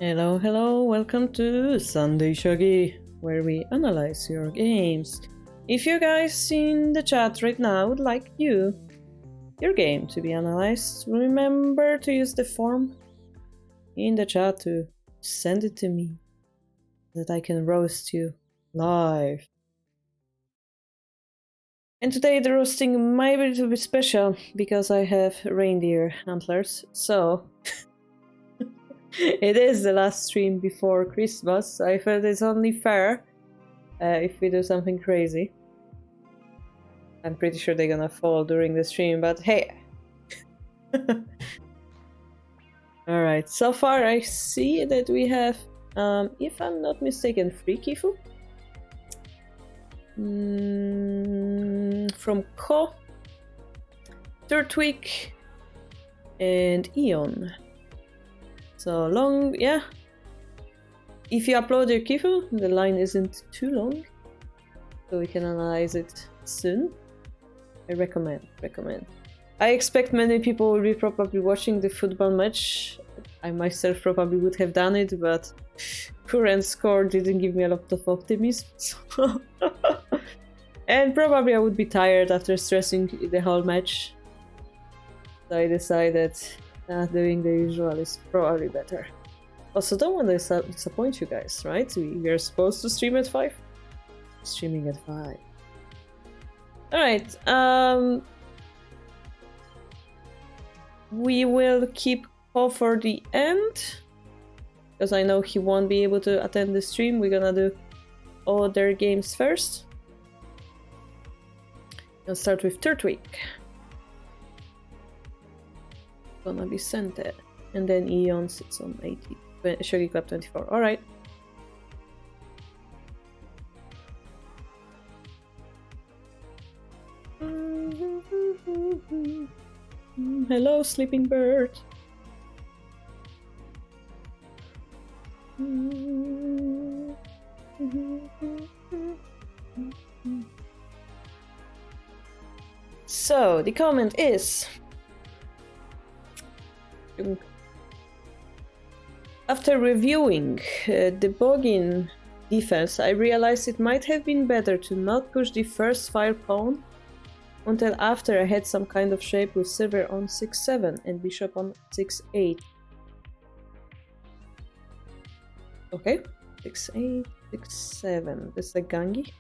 Hello, hello, welcome to Sunday Shogi, where we analyze your games. If you guys in the chat right now would like your game to be analyzed, remember to use the form in the chat to send it to me, that I can roast you live. And today the roasting might be a little bit special, because I have reindeer antlers, so... It is the last stream before Christmas. I felt it's only fair if we do something crazy. I'm pretty sure they're gonna fall during the stream, but hey. Alright, so far I see that we have, if I'm not mistaken, 3 kifu. From Ko, Turtwig, and Eon. So long, yeah. If you upload your kifu, the line isn't too long, so we can analyze it soon. I recommend. I expect many people will be probably watching the football match. I myself probably would have done it, but current score didn't give me a lot of optimism. So and probably I would be tired after stressing the whole match. So I decided doing the usual is probably better. Also, don't want to disappoint you guys, right? We are supposed to stream at 5. Streaming at 5. Alright, we will keep Paul for the end, because I know he won't be able to attend the stream. We're gonna do other games first. I'll start with Turtwig. Gonna be centered, and then Eon sits on 80. Shogi Club 24. Alright. Hello, sleeping bird. So, the comment is... After reviewing the Bogin defense, I realized it might have been better to not push the first fire pawn until after I had some kind of shape with silver on 6-7 and bishop on 6-8. Okay, 6-8, 6-7. That's like Gangi.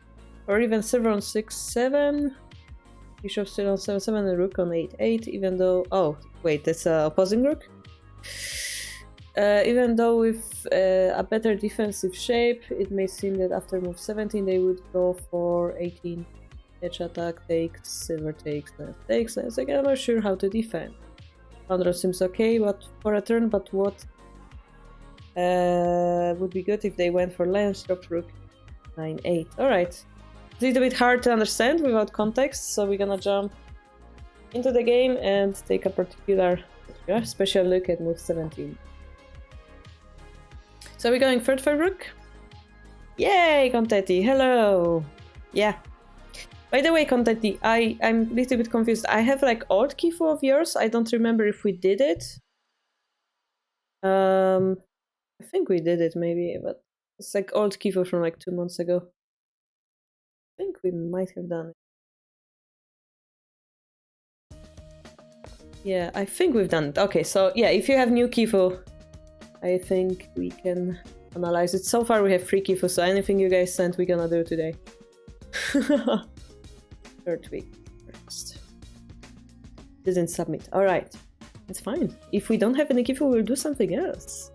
Or even silver on 6-7, bishop still on 7-7 and rook on 8-8, even though... Oh, wait, that's opposing rook? Even though with a better defensive shape, it may seem that after move 17 they would go for 18. Edge attack takes, silver takes, knight takes. It's like, I'm not sure how to defend. Condor seems okay, but for a turn, but what would be good if they went for lance, drop rook 9-8. Alright. It's a little bit hard to understand without context, so we're gonna jump into the game and take a particular special look at move 17. So we're going third for rook. Yay, Contenti, hello! Yeah. By the way, Contenti, I'm a little bit confused. I have like old kifu of yours. I don't remember if we did it. I think we did it maybe, but it's like old kifu from like 2 months ago. I think we might have done it. Yeah, I think we've done it. Okay, so yeah, if you have new kifu, I think we can analyze it. So far we have 3 kifu, so anything you guys sent we're gonna do today. Third week first. Didn't submit. Alright. It's fine. If we don't have any kifu, we'll do something else.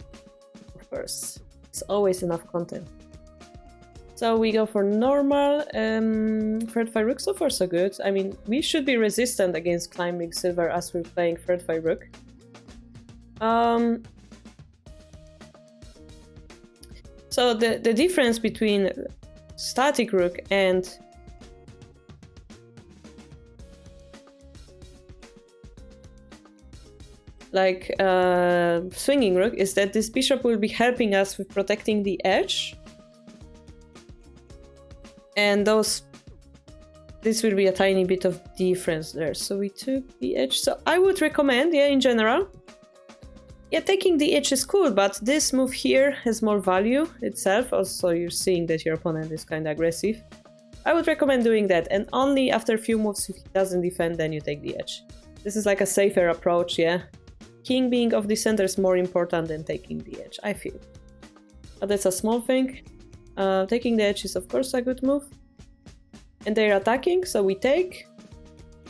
Of course. It's always enough content. So we go for normal. Third 5 rook, so far so good. I mean, we should be resistant against climbing silver as we're playing third 5 rook. So the difference between static rook and like swinging rook is that this bishop will be helping us with protecting the edge, and this will be a tiny bit of difference there. So we took the edge. So I would recommend, yeah, in general, Yeah, taking the edge is cool, but this move here has more value itself. Also, you're seeing that your opponent is kind of aggressive. I would recommend doing that, and only after a few moves if he doesn't defend, then you take the edge. This is like a safer approach, yeah? King being off the center is more important than taking the edge, I feel. But that's a small thing. Taking the edge is of course a good move. And they're attacking, so we take.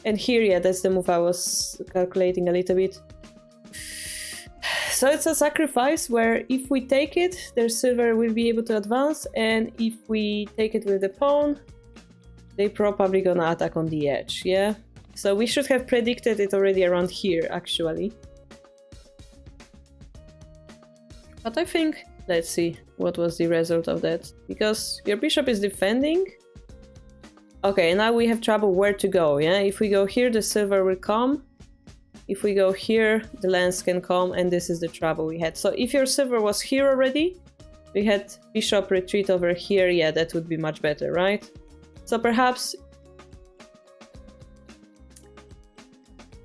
And here, yeah, that's the move I was calculating a little bit. So it's a sacrifice where if we take it, their silver will be able to advance, and if we take it with the pawn, they probably gonna attack on the edge, yeah? So we should have predicted it already around here, actually. But I think, let's see what was the result of that. Because your bishop is defending. Okay, now we have trouble where to go, yeah? If we go here, the silver will come. If we go here, the lance can come, and this is the trouble we had. So if your silver was here already, we had bishop retreat over here, yeah, that would be much better, right? So perhaps...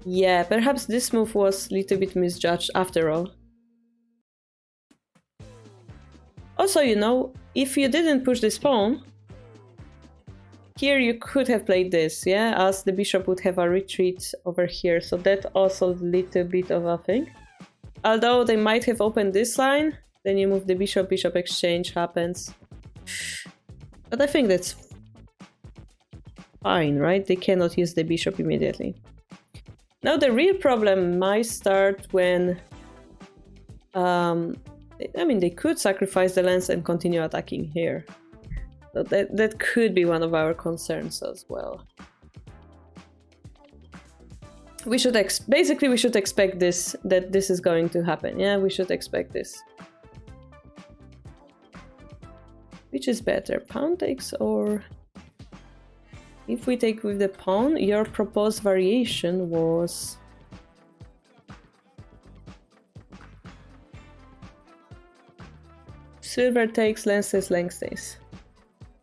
yeah, perhaps this move was a little bit misjudged after all. Also, you know, if you didn't push this pawn, here you could have played this, yeah, as the bishop would have a retreat over here, so that also a little bit of a thing. Although they might have opened this line, then you move the bishop, bishop exchange happens. But I think that's fine, right? They cannot use the bishop immediately. Now the real problem might start when... I mean, they could sacrifice the lance and continue attacking here. So that could be one of our concerns as well. We should basically we should expect this, that this is going to happen. Yeah, we should expect this. Which is better, pawn takes or... If we take with the pawn, your proposed variation was... Silver takes, lance stays, length stays.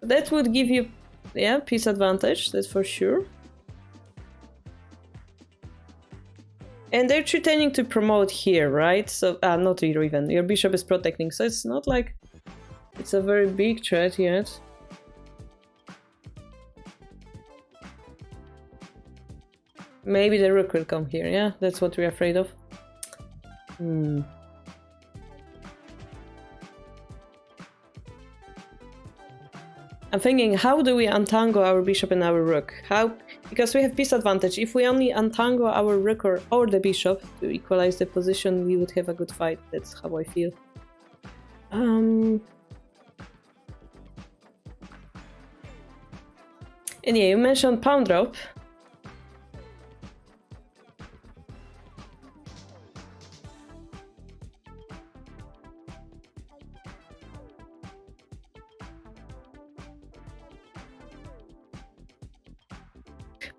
That would give you, yeah, piece advantage, that's for sure. And they're pretending to promote here, right? So, not even, your bishop is protecting, so it's not like it's a very big threat yet. Maybe the rook will come here, yeah? That's what we're afraid of. I'm thinking, how do we untangle our bishop and our rook? How? Because we have piece advantage. If we only untangle our rook or the bishop to equalize the position, we would have a good fight. That's how I feel. And yeah, you mentioned pawn drop.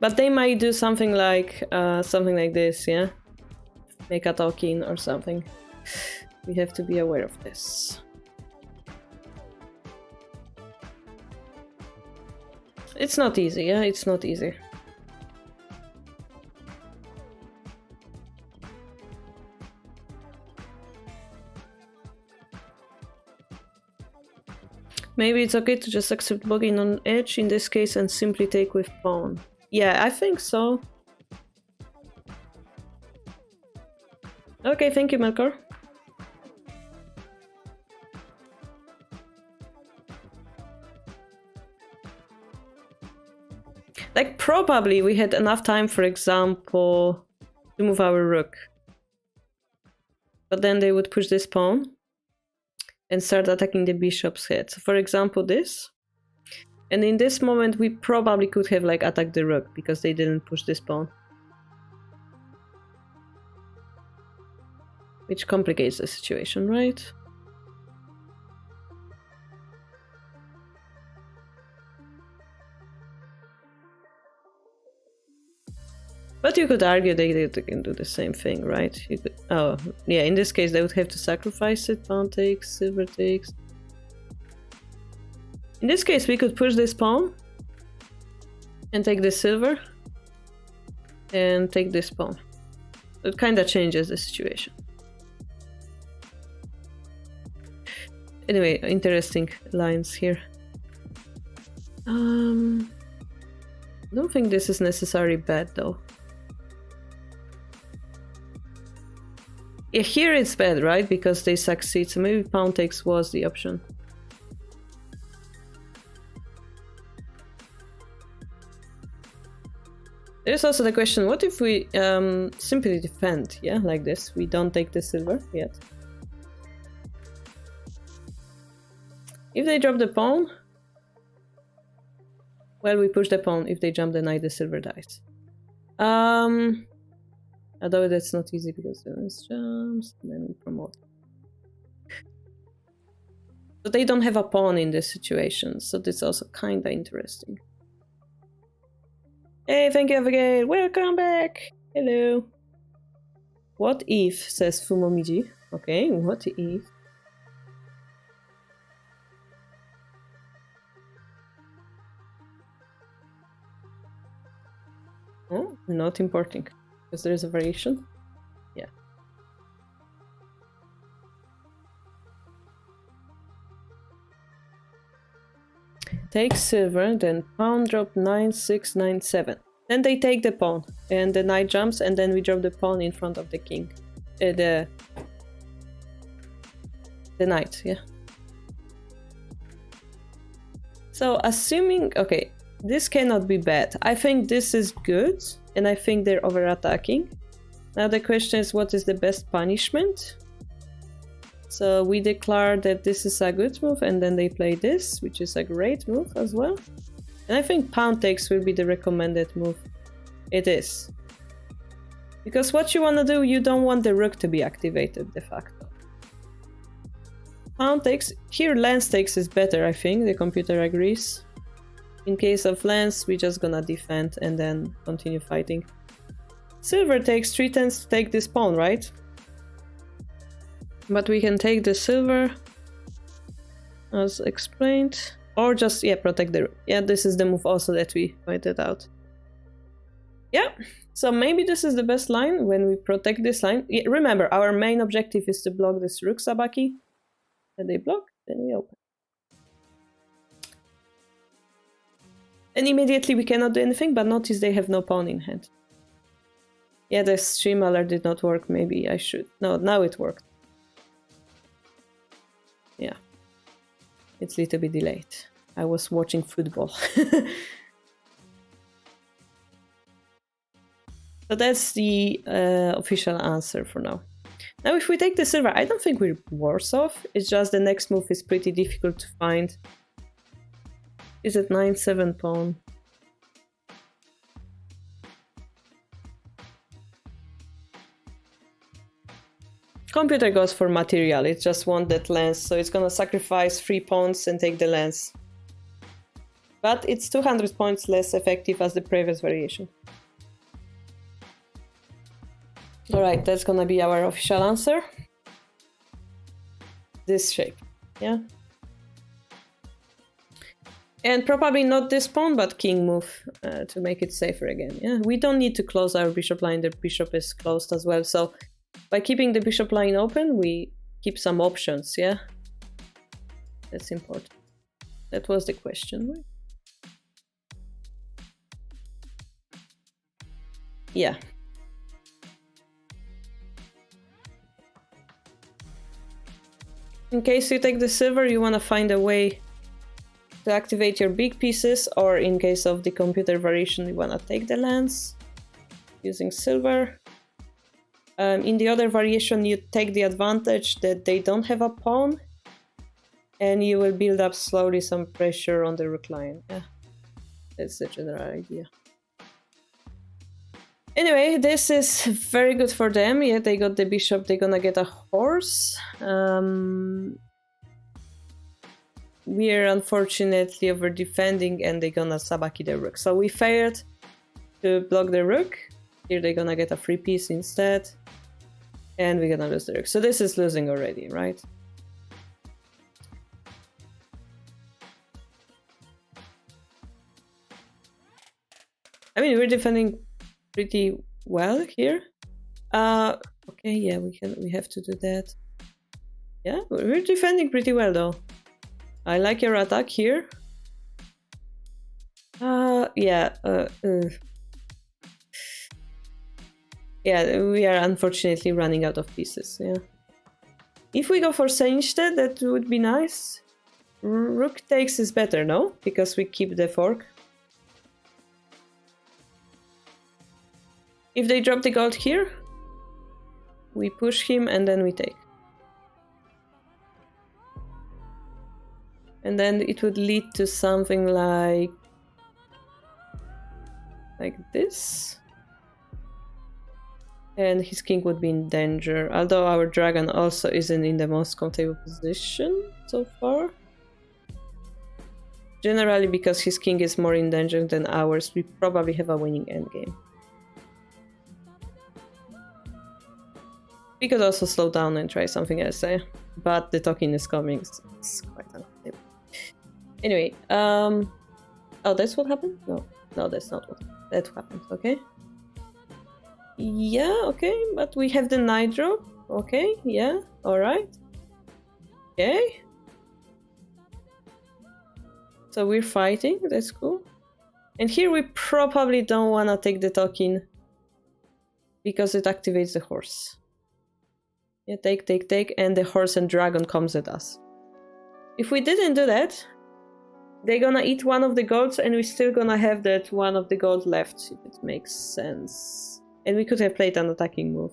But they might do something like this, yeah? Make a token or something. We have to be aware of this. It's not easy, yeah? It's not easy. Maybe it's okay to just accept blocking on edge in this case and simply take with pawn. Yeah, I think so. Okay, thank you, Melkor. Like, probably we had enough time, for example, to move our rook. But then they would push this pawn and start attacking the bishop's head. So, for example, this. And in this moment, we probably could have like attacked the rook because they didn't push this pawn. Which complicates the situation, right? But you could argue they can do the same thing, right? You could, oh, yeah, in this case they would have to sacrifice it. Pawn takes, silver takes. In this case, we could push this pawn and take the silver and take this pawn. It kind of changes the situation. Anyway, interesting lines here. I don't think this is necessarily bad though. Yeah, here it's bad, right? Because they succeed, so maybe pawn takes was the option. There's also the question, what if we simply defend, yeah, like this? We don't take the silver yet. If they drop the pawn, well, we push the pawn. If they jump the knight, the silver dies. Although that's not easy because then it jumps, and then we promote. So they don't have a pawn in this situation, so this is also kinda interesting. Hey, thank you, Abigail. Welcome back. Hello. What if, says Fumomiji. Okay, what if? Oh, not importing. Because there's a variation. Yeah. Take silver, then pawn drop 9, 6, 9, 7. Then they take the pawn, and the knight jumps, and then we drop the pawn in front of the king. The knight, yeah. So assuming, okay, this cannot be bad. I think this is good, and I think they're over-attacking. Now the question is, what is the best punishment? So we declare that this is a good move, and then they play this, which is a great move as well. And I think pawn takes will be the recommended move. It is. Because what you want to do, you don't want the rook to be activated de facto. Pawn takes, here lance takes is better, I think, the computer agrees. In case of lance, we're just gonna defend and then continue fighting. Silver takes 3 tends to take this pawn, right? But we can take the silver, as explained, or just, yeah, protect the rook. Yeah, this is the move also that we pointed out. Yeah, so maybe this is the best line when we protect this line. Yeah, remember, our main objective is to block this rook sabaki. And they block, then we open. And immediately we cannot do anything, but notice they have no pawn in hand. Yeah, the stream alert did not work, maybe I should. No, now it worked. Yeah. It's a little bit delayed. I was watching football. So that's the official answer for now. Now if we take the silver, I don't think we're worse off. It's just the next move is pretty difficult to find. Is it 9-7 pawn? Computer goes for material, it just wants that lance, so it's gonna sacrifice 3 pawns and take the lance. But it's 200 points less effective as the previous variation. Alright, that's gonna be our official answer. This shape, yeah? And probably not this pawn, but king move to make it safer again, yeah? We don't need to close our bishop line, the bishop is closed as well, so by keeping the bishop line open, we keep some options, yeah? That's important. That was the question, right? Yeah. In case you take the silver, you want to find a way to activate your big pieces, or in case of the computer variation, you want to take the lance using silver. In the other variation, you take the advantage that they don't have a pawn, and you will build up slowly some pressure on the rook line. Yeah, that's the general idea. Anyway, this is very good for them. Yeah, they got the bishop, they're gonna get a horse. We're unfortunately over defending, and they're gonna sabaki the rook. So we failed to block the rook. Here they're gonna get a free piece instead. And we're gonna lose the rook. So this is losing already, right? I mean, we're defending pretty well here. Okay, yeah, we have to do that. Yeah, we're defending pretty well though. I like your attack here. Yeah, yeah, we are unfortunately running out of pieces, yeah. If we go for C instead, that would be nice. Rook takes is better, no? Because we keep the fork. If they drop the gold here, we push him and then we take. And then it would lead to something like this. And his king would be in danger, although our dragon also isn't in the most comfortable position so far. Generally, because his king is more in danger than ours, we probably have a winning endgame. We could also slow down and try something else, but the token is coming, so it's quite uncomfortable. Anyway, oh, that's what happened? No, that's not what happened, okay? Yeah, okay, but we have the knight drop. Okay, yeah, alright. Okay. So we're fighting, that's cool. And here we probably don't want to take the token because it activates the horse. Yeah, take, and the horse and dragon comes at us. If we didn't do that, they're gonna eat one of the golds and we're still gonna have that one of the gold left, if it makes sense. And we could have played an attacking move.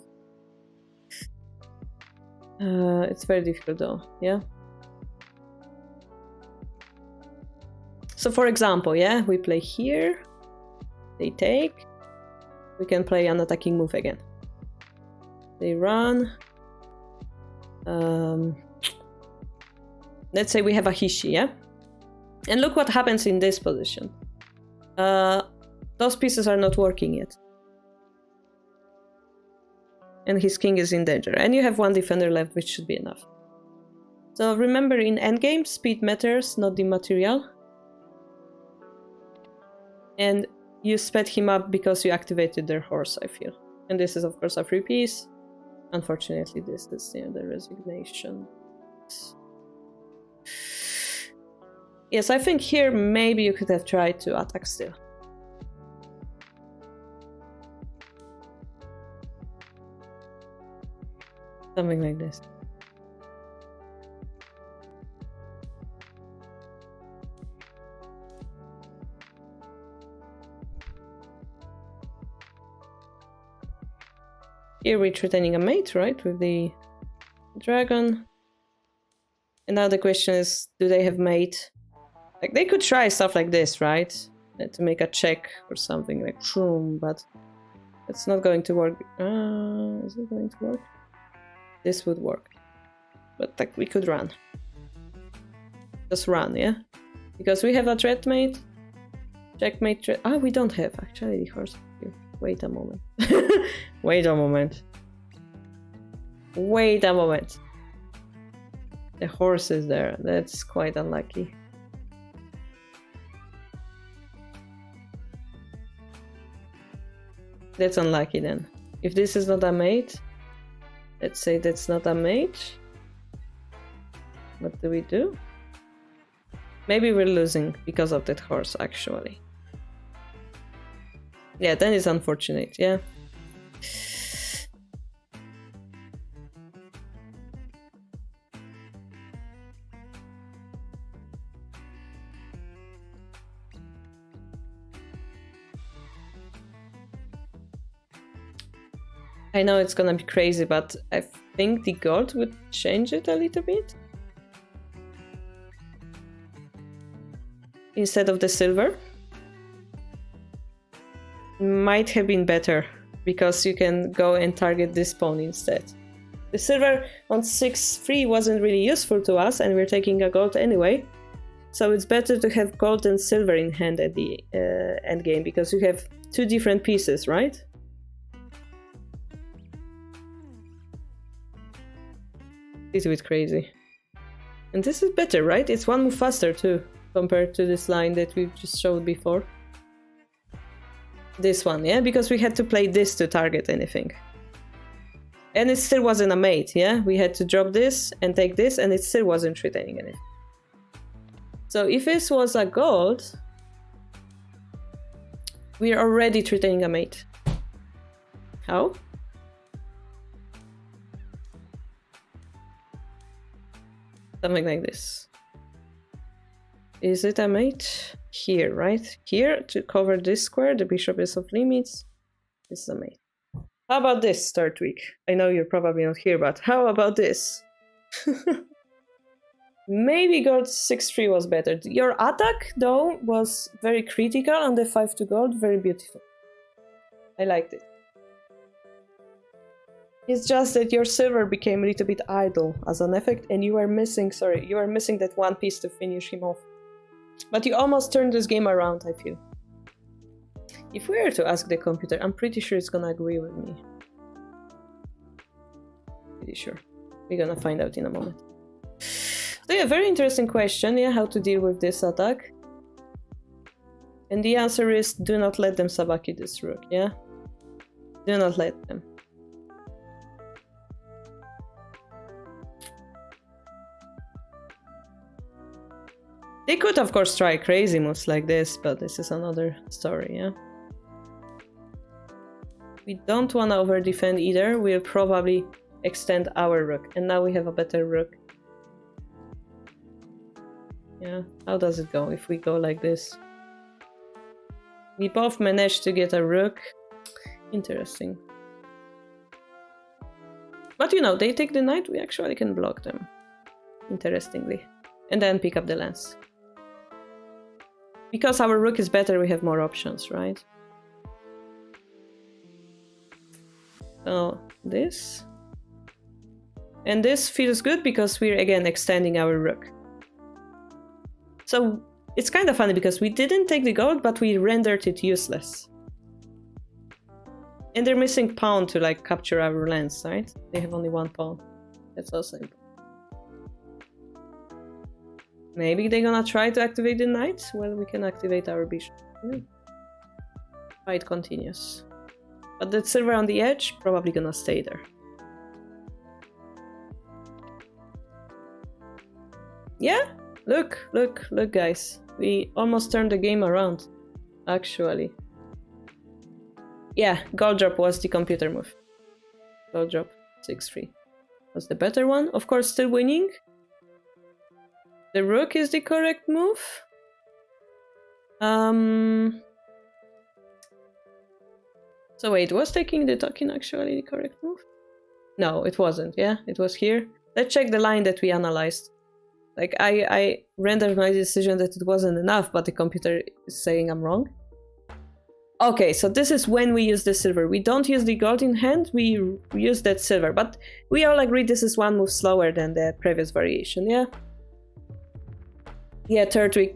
It's very difficult though, yeah? So for example, yeah, we play here, they take, we can play an attacking move again. They run. Let's say we have a Hishi, yeah? And look what happens in this position. Those pieces are not working yet. And his king is in danger. And you have one defender left, which should be enough. So remember, in endgame, speed matters, not the material. And you sped him up because you activated their horse, I feel. And this is, of course, a free piece. Unfortunately, this is the resignation. Yes, I think here maybe you could have tried to attack still. Something like this. Here we're threatening a mate, right, with the dragon. And now the question is, do they have mate? Like, they could try stuff like this, right? To make a check or something like shroom, but it's not going to work. Is it going to work? This would work. But like, we could run. Just run, yeah? Because we have a threat mate. Checkmate threat. Ah, we don't have actually the horse. Wait a moment. Wait a moment. Wait a moment. The horse is there. That's quite unlucky. That's unlucky then. If this is not a mate, let's say that's not a mate. What do we do? Maybe we're losing because of that horse, actually. Yeah, then it's unfortunate, yeah. I know it's gonna be crazy, but I think the gold would change it a little bit. Instead of the silver. Might have been better, because you can go and target this pawn instead. The silver on 6-3 wasn't really useful to us, and we're taking a gold anyway. So it's better to have gold and silver in hand at the end game, because you have two different pieces, right? It's a bit crazy. And this is better, right? It's one move faster too, compared to this line that we just showed before. This one, yeah? Because we had to play this to target anything. And it still wasn't a mate, yeah? We had to drop this and take this, and it still wasn't retaining anything. So if this was a gold, we're already retaining a mate. How? Something like this. Is it a mate? Here, right? Here, to cover this square, the bishop is off limits. This is a mate. How about this, third week? I know you're probably not here, but how about this? Maybe gold 6-3 was better. Your attack, though, was very critical on the 5 to gold. Very beautiful. I liked it. It's just that your silver became a little bit idle as an effect, and you were missing, you were missing that one piece to finish him off. But you almost turned this game around, I feel. If we were to ask the computer, I'm pretty sure it's gonna agree with me. Pretty sure. We're gonna find out in a moment. So yeah, very interesting question, yeah, how to deal with this attack. And the answer is, do not let them sabaki this rook, yeah? Do not let them. They could, of course, try crazy moves like this, but this is another story, yeah? We don't want to over-defend either. We'll probably extend our rook. And now we have a better rook. Yeah, how does it go if we go like this? We both managed to get a rook. Interesting. But you know, they take the knight, we actually can block them. Interestingly. And then pick up the lance. Because our rook is better, we have more options, right? So, this. And this feels good because we're again extending our rook. So, it's kind of funny because we didn't take the gold, but we rendered it useless. And they're missing pawn to like capture our lance, right? They have only one pawn. That's also important. Maybe they're gonna try to activate the knight? Well, we can activate our bishop. Fight continues. But that silver on the edge, probably gonna stay there. Yeah? Look, guys. We almost turned the game around, actually. Yeah, gold drop was the computer move. Gold drop 6-3 was the better one. Of course, still winning. The rook is the correct move. So wait, was taking the token actually the correct move? No, it wasn't, yeah? It was here. Let's check the line that we analyzed. Like, I rendered my decision that it wasn't enough, but the computer is saying I'm wrong. Okay, so this is when we use the silver. We don't use the gold in hand, we use that silver. But we all agree this is one move slower than the previous variation, yeah? Yeah, third week.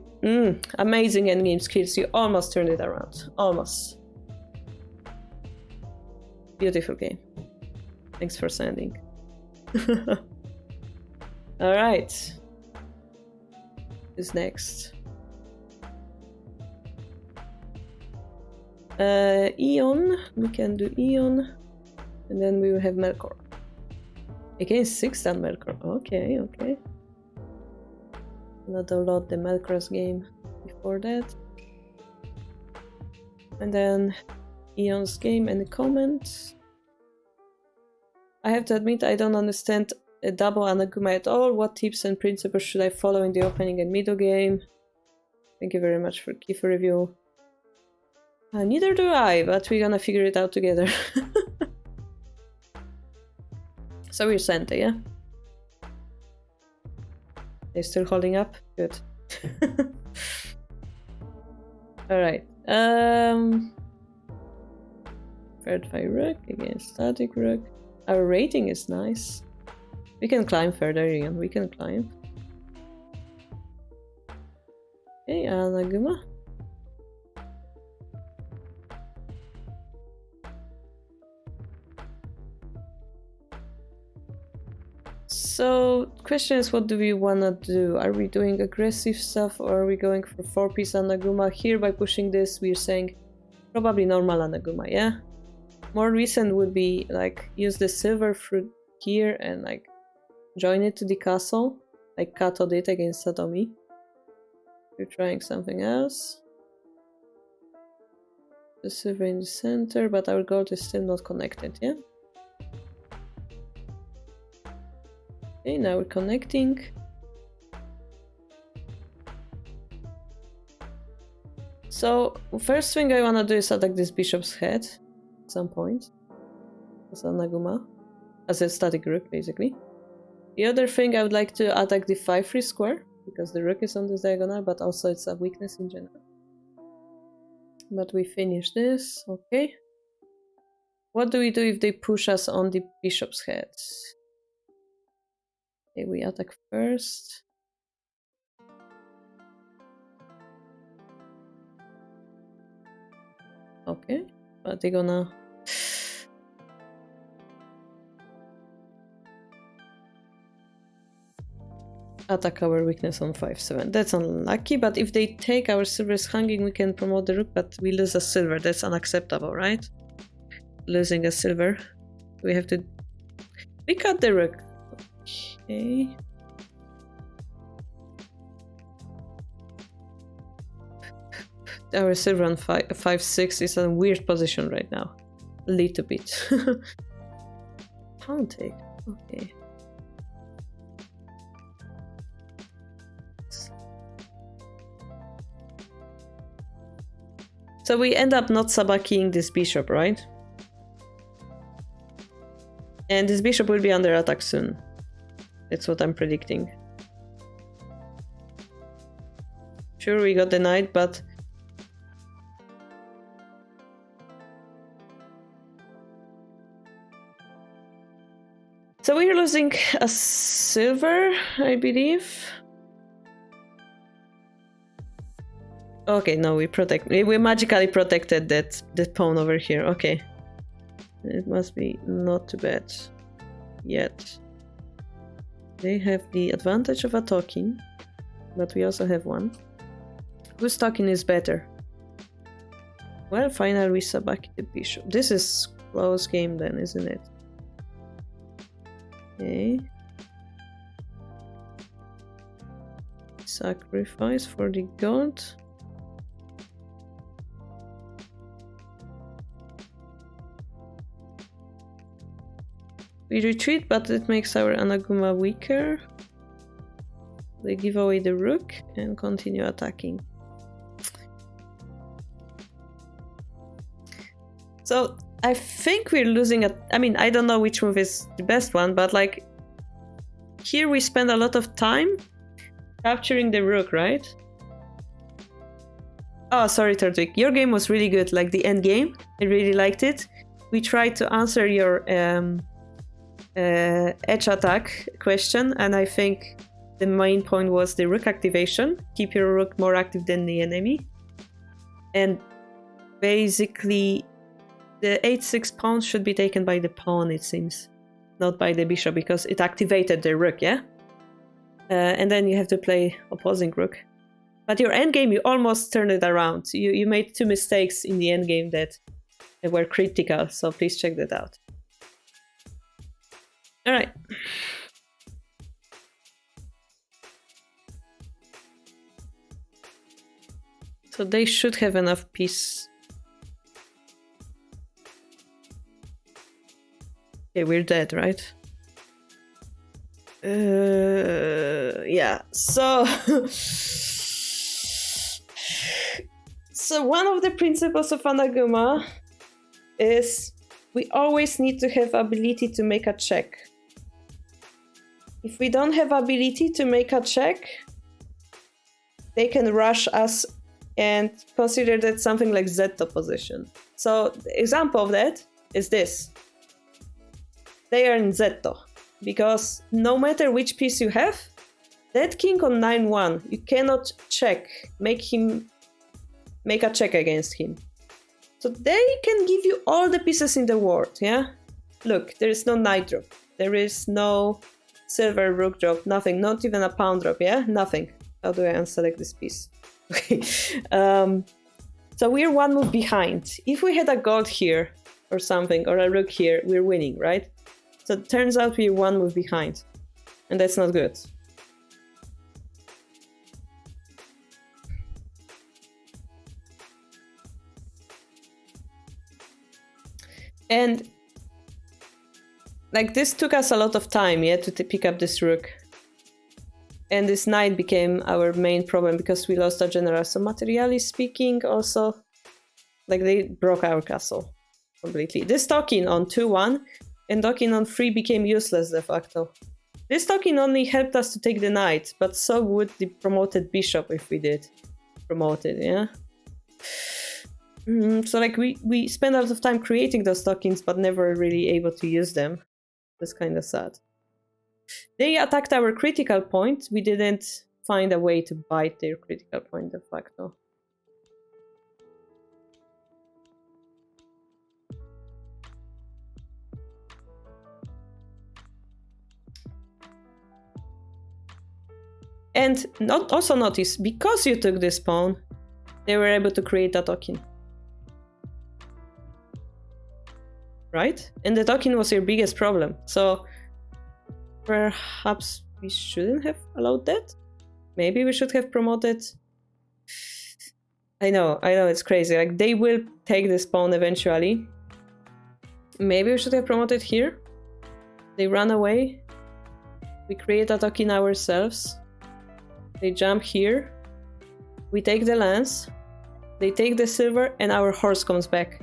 Amazing endgame skills. You almost turned it around. Almost. Beautiful game. Thanks for sending. Alright. Who's next? Eon. We can do Eon. And then we will have Melkor. Against 6-dan Melkor. Okay, okay. Not download the Melkor's game before that. And then Eon's game and the comments. I have to admit I don't understand a double Anaguma at all. What tips and principles should I follow in the opening and middle game? Thank you very much for kifu review. Neither do I, but we're gonna figure it out together. So we're Sente, yeah? They're still holding up? Good. Alright. Third fight rook against static rook. Our rating is nice. We can climb further again. We can climb. Okay, Anaguma. So, question is, what do we wanna do? Are we doing aggressive stuff or are we going for 4-piece Anaguma? Here, by pushing this, we're saying probably normal Anaguma, yeah? more recent would be like use the silver fruit here and like join it to the castle, like Kato did against Satomi. We're trying something else. The silver in the center, but our gold is still not connected, yeah? Okay, now we're connecting. So, first thing I wanna do is attack this bishop's head at some point. As a Naguma. As a static rook, basically. The other thing I would like to attack the 5-3 square, because the rook is on this diagonal, but also it's a weakness in general. But we finish this, okay. What do we do if they push us on the bishop's head? Okay, we attack first. Okay, but they're gonna... attack our weakness on 5-7. That's unlucky, but if they take our silver is hanging, we can promote the rook, but we lose a silver. That's unacceptable, right? Losing a silver. We have to... we cut the rook. Okay. Our silver on 5-6 is in a weird position right now. A little bit. Pawn take. Okay. So we end up not sabakiing this bishop, right? And this bishop will be under attack soon. That's what I'm predicting. Sure, we got the knight, but... so we're losing a silver, I believe. Okay, no, we magically protected that pawn over here. Okay. It must be not too bad yet. They have the advantage of attacking, but we also have one. Whose talking is better? Well, finally we sabaki the bishop. This is close game then, isn't it? Okay. Sacrifice for the gold. We retreat, but it makes our Anaguma weaker. They give away the rook and continue attacking. So I think we're losing I mean, I don't know which move is the best one, but like here we spend a lot of time capturing the rook, right? Oh, sorry, Turdwick. Your game was really good, like the end game. I really liked it. We tried to answer your edge attack question, and I think the main point was the rook activation. Keep your rook more active than the enemy. And basically the 8-6 pawn should be taken by the pawn, it seems, not by the bishop, because it activated the rook, yeah? And then you have to play opposing rook. But your endgame, you almost turned it around. You made 2 mistakes in the endgame that were critical, so please check that out. Alright. So they should have enough peace. Okay, we're dead, right? Yeah, so... so one of the principles of Anaguma is we always need to have ability to make a check. If we don't have ability to make a check, they can rush us and consider that something like Zetto position. So the example of that is this. They are in Zetto, because no matter which piece you have, that king on 9-1, you cannot check, make a check against him. So they can give you all the pieces in the world, yeah? Look, there is no knight drop, there is no silver rook drop, nothing, not even a pawn drop, yeah? Nothing. How do I unselect this piece? Okay. So we're one move behind. If we had a gold here, or something, or a rook here, we're winning, right? So it turns out we're one move behind, and that's not good. And like this took us a lot of time, yeah, to pick up this rook. And this knight became our main problem because we lost our general. So materially speaking, also, like they broke our castle completely. This talking on 2-1 and talking on 3 became useless de facto. This talking only helped us to take the knight, but so would the promoted bishop if we did promote it, yeah? So like we spent a lot of time creating those tokens, but never really able to use them. That's kind of sad. They attacked our critical point. We didn't find a way to bite their critical point de facto. And also notice, because you took this pawn, they were able to create a token. Right? And the token was your biggest problem. So perhaps we shouldn't have allowed that? Maybe we should have promoted... I know, it's crazy. Like, they will take this pawn eventually. Maybe we should have promoted here. They run away. We create a token ourselves. They jump here. We take the lance. They take the silver and our horse comes back.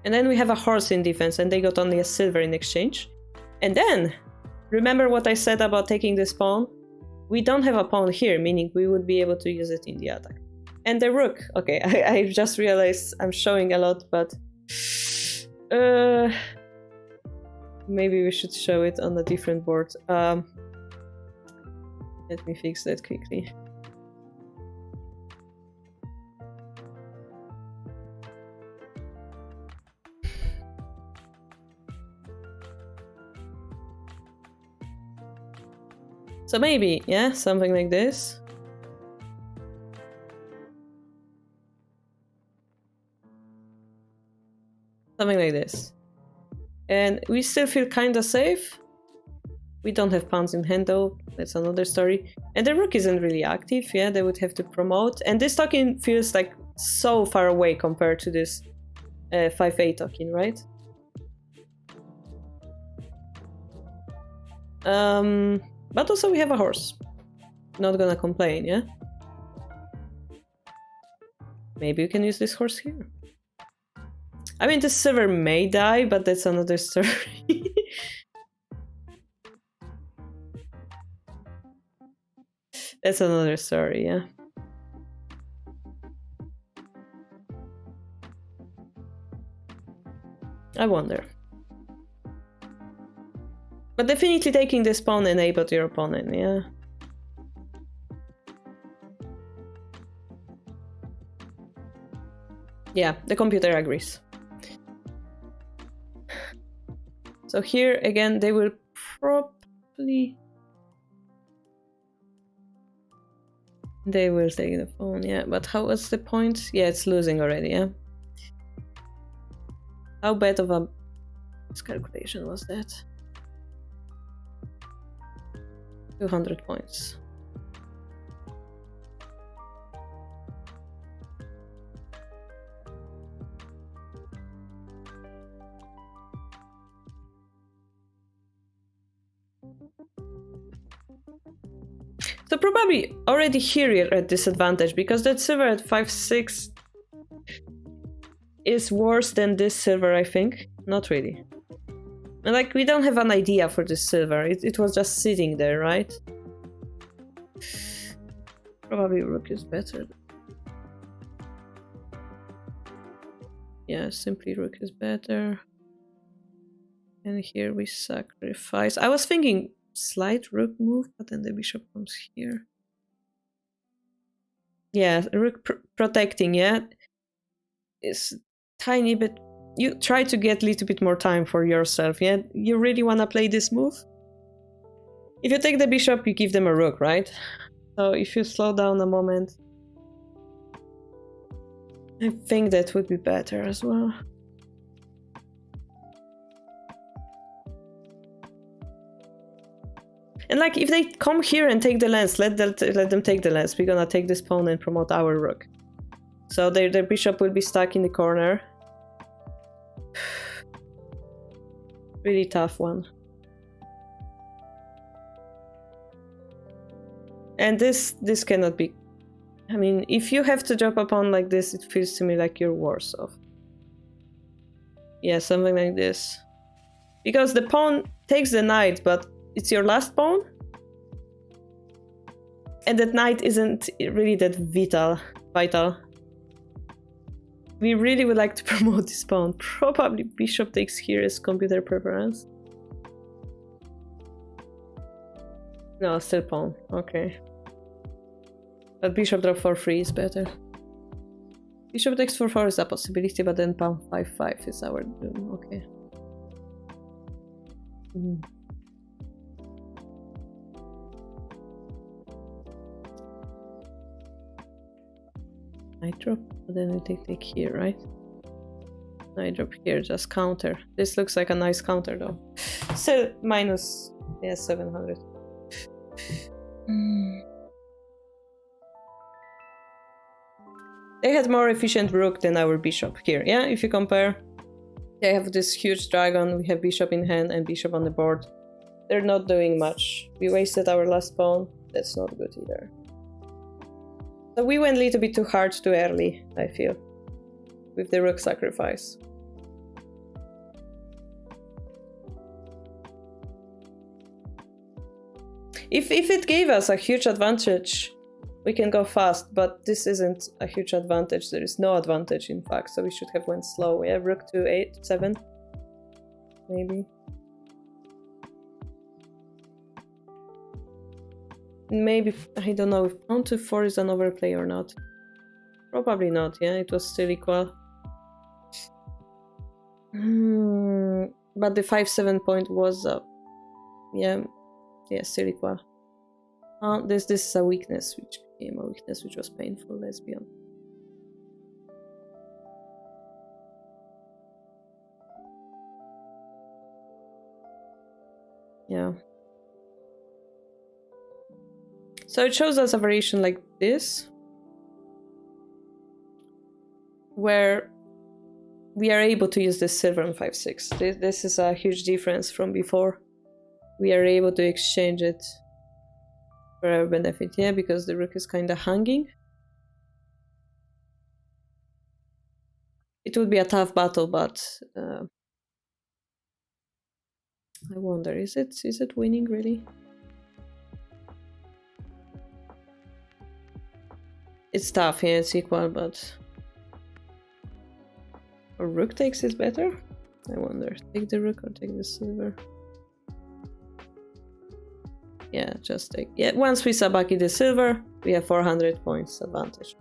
And then we have a horse in defense and they got only a silver in exchange. And then, remember what I said about taking this pawn? We don't have a pawn here, meaning we would be able to use it in the attack. And the rook. Okay, I just realized I'm showing a lot, but... maybe we should show it on a different board. Let me fix that quickly. So maybe, yeah, something like this. Something like this. And we still feel kinda safe. We don't have pawns in hand though, that's another story. And the rook isn't really active, yeah, they would have to promote. And this token feels like so far away compared to this 5-8 token, right? But also we have a horse. Not gonna complain, yeah? Maybe we can use this horse here. I mean, the silver may die, but that's another story. That's another story, yeah. I wonder. But definitely taking this pawn enabled your opponent, yeah. Yeah, the computer agrees. So here, again, they will probably... They will take the pawn, yeah. But how was the point? Yeah, it's losing already, yeah. How bad of a miscalculation was that? 200 points. So probably already here you're at disadvantage because that silver at 5-6 is worse than this silver, I think. Not really. And like, we don't have an idea for this silver. It was just sitting there, right? Probably rook is better. Yeah, simply rook is better. And here we sacrifice. I was thinking slight rook move, but then the bishop comes here. Yeah, rook protecting, yeah. It's tiny bit. You try to get a little bit more time for yourself, yeah? You really want to play this move? If you take the bishop, you give them a rook, right? So if you slow down a moment... I think that would be better as well. And like, if they come here and take the lance, let them take the lance. We're gonna take this pawn and promote our rook. So their bishop will be stuck in the corner. Really tough one. And this cannot be... I mean, if you have to drop a pawn like this, it feels to me like you're worse off. Yeah, something like this. Because the pawn takes the knight, but it's your last pawn. And that knight isn't really that vital. We really would like to promote this pawn. Probably bishop takes here as computer preference. No, still pawn. Okay. But bishop drop for 3 is better. Bishop takes for 4 is a possibility, but then pawn 5-5 is our doom. Okay. Knight drop, but then we take here, right? Knight drop here, just counter. This looks like a nice counter though. Still minus, yeah, 700. They had more efficient rook than our bishop here, yeah? If you compare, they have this huge dragon, we have bishop in hand and bishop on the board. They're not doing much. We wasted our last pawn, that's not good either. So we went a little bit too hard too early, I feel, with the rook sacrifice. If it gave us a huge advantage, we can go fast, but this isn't a huge advantage. There is no advantage, in fact, so we should have went slow. We have rook to 8, 7, maybe. Maybe, I don't know if pawn to 4 is an overplay or not. Probably not, yeah, it was still equal. But the 5-7 point was up. Yeah, still equal. This is a weakness, which became a weakness, which was painful, let's be honest. Yeah. So it shows us a variation like this, where we are able to use this silver on 5-6. This is a huge difference from before. We are able to exchange it for our benefit, yeah, because the rook is kind of hanging. It would be a tough battle, but I wonder, is it winning really? It's tough, yeah, it's equal, but or rook takes is better? I wonder, take the rook or take the silver? Yeah, just take, yeah, once we sabaki the silver, we have 400 points advantage.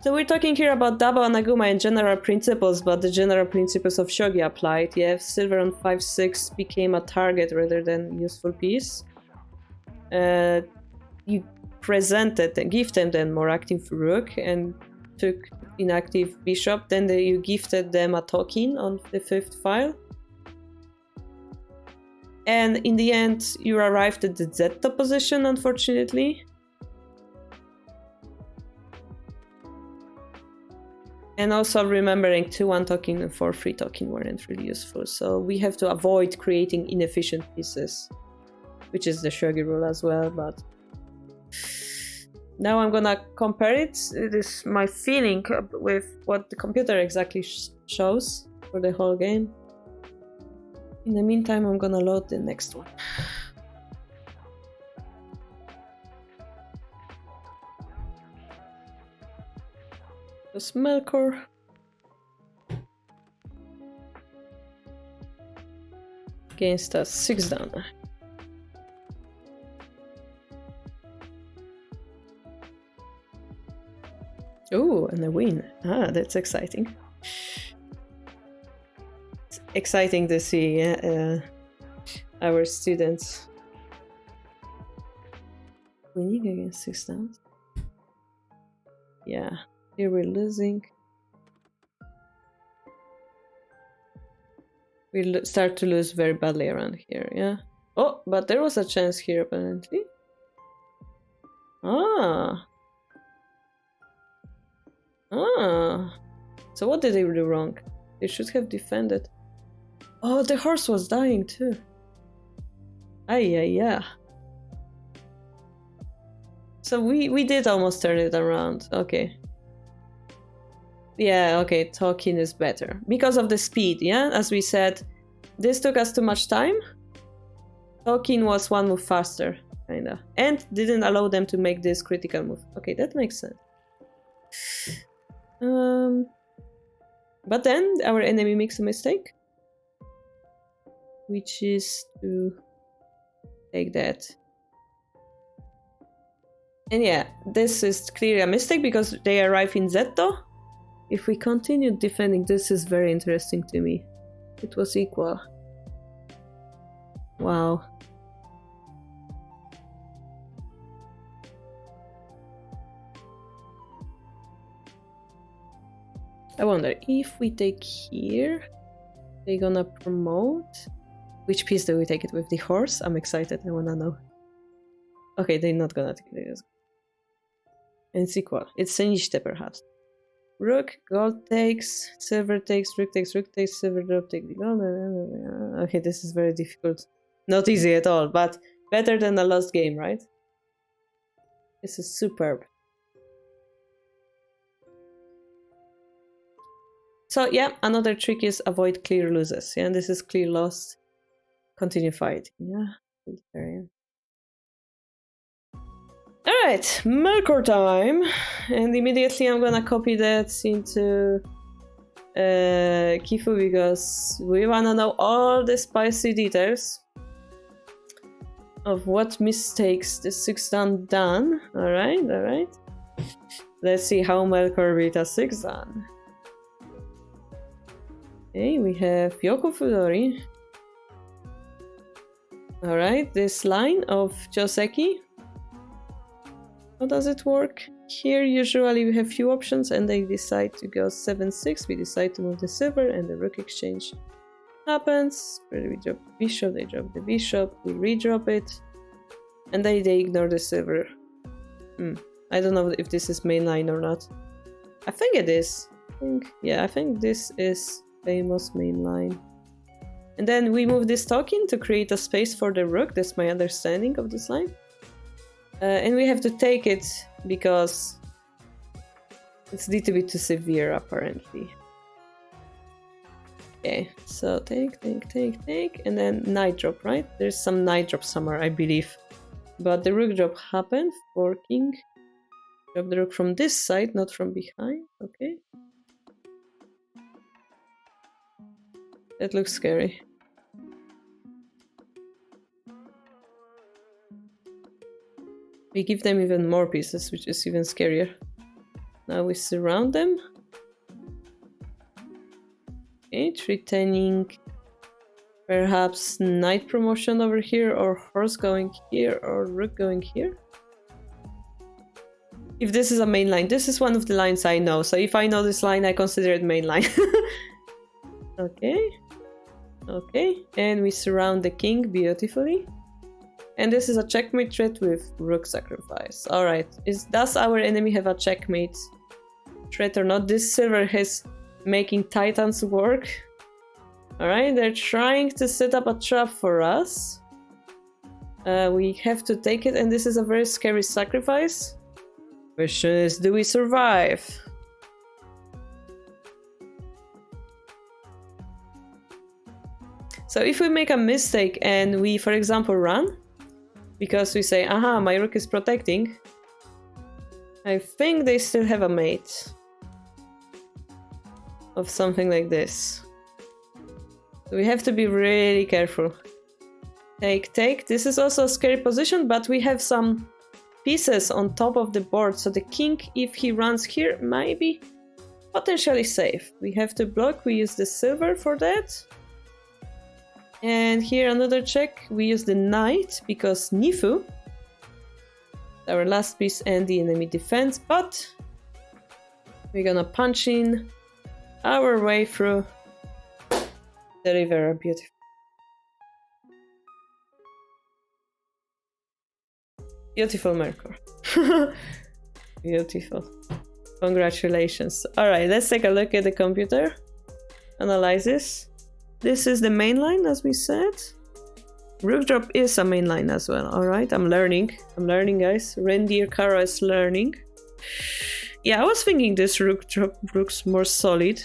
So we're talking here about double anaguma and general principles, but the general principles of shogi applied. Yeah, silver on 5-6 became a target rather than useful piece. You presented and gifted them more active rook and took inactive bishop, then you gifted them a token on the 5th file. And in the end, you arrived at the zeta position, unfortunately. And also remembering 2-1 token and 4-3 token weren't really useful. So we have to avoid creating inefficient pieces, which is the shogi rule as well, but now I'm gonna compare it. It is my feeling with what the computer exactly shows for the whole game. In the meantime, I'm gonna load the next one. The Melkor. Against us, 6 down. Oh, and a win. Ah, that's exciting. It's exciting to see our students Winning against 6 downs. Yeah, here we're losing. We start to lose very badly around here, yeah. Oh, but there was a chance here apparently. Ah. Ah. So what did they do wrong? They should have defended. Oh, the horse was dying too. Yeah. So we did almost turn it around. Okay. Yeah, okay, talking is better. Because of the speed, yeah? As we said, this took us too much time. Talking was one move faster, kinda. And didn't allow them to make this critical move. Okay, that makes sense. But then our enemy makes a mistake. Which is to take that. And yeah, this is clearly a mistake because they arrive in Zetto. If we continue defending, this is very interesting to me. It was equal. Wow. I wonder if we take here, they're gonna promote. Which piece do we take it with? The horse? I'm excited, I wanna know. Okay, they're not gonna take it. And it's equal. It's Senishite perhaps. Rook, gold takes, silver takes, rook takes, silver drop takes the gold. Okay, this is very difficult. Not easy at all, but better than a lost game, right? This is superb. So yeah, another trick is avoid clear losses. Yeah, this is clear loss. Continue fighting. Yeah. Alright, Melkor time. And immediately I'm gonna copy that into Kifu because we wanna know all the spicy details of what mistakes the 6 dan done. Alright. Let's see how Melkor beat a 6 dan. Okay, we have Yoko Fudori. Alright, this line of Joseki. How does it work? Here usually we have few options and they decide to go 7-6. We decide to move the silver and the rook exchange happens. Where we drop the bishop, they drop the bishop, we redrop it. And they ignore the silver. I don't know if this is main line or not. I think it is. I think this is famous main line. And then we move this token to create a space for the rook. That's my understanding of this line. And we have to take it because it's a little bit too severe apparently. Okay, so take, and then knight drop, right? There's some knight drop somewhere, I believe. But the rook drop happened for king. Drop the rook from this side, not from behind. Okay. That looks scary. We give them even more pieces, which is even scarier. Now we surround them. Okay, retaining perhaps knight promotion over here, or horse going here, or rook going here. If this is a main line, this is one of the lines I know. So if I know this line, I consider it main line. Okay, and we surround the king beautifully. And this is a checkmate threat with rook sacrifice. Alright, does our enemy have a checkmate threat or not? This silver is making titans work. Alright, they're trying to set up a trap for us. We have to take it, and this is a very scary sacrifice. Question is, do we survive? So if we make a mistake and we, for example, run, because we say, aha, my rook is protecting, I think they still have a mate of something like this. So we have to be really careful. Take. This is also a scary position, but we have some pieces on top of the board, so the king, if he runs here, might be potentially safe. We have to block, we use the silver for that. And here another check, we use the knight because Nifu. our last piece and the enemy defense, but we're gonna punch in our way through the river. Beautiful. Beautiful, Merkur. Beautiful. Congratulations. Alright, let's take a look at the computer. Analyze this. This is the main line, as we said. Rook drop is a main line as well. Alright, I'm learning. I'm learning, guys. Reindeer Kara is learning. Yeah, I was thinking this rook drop looks more solid.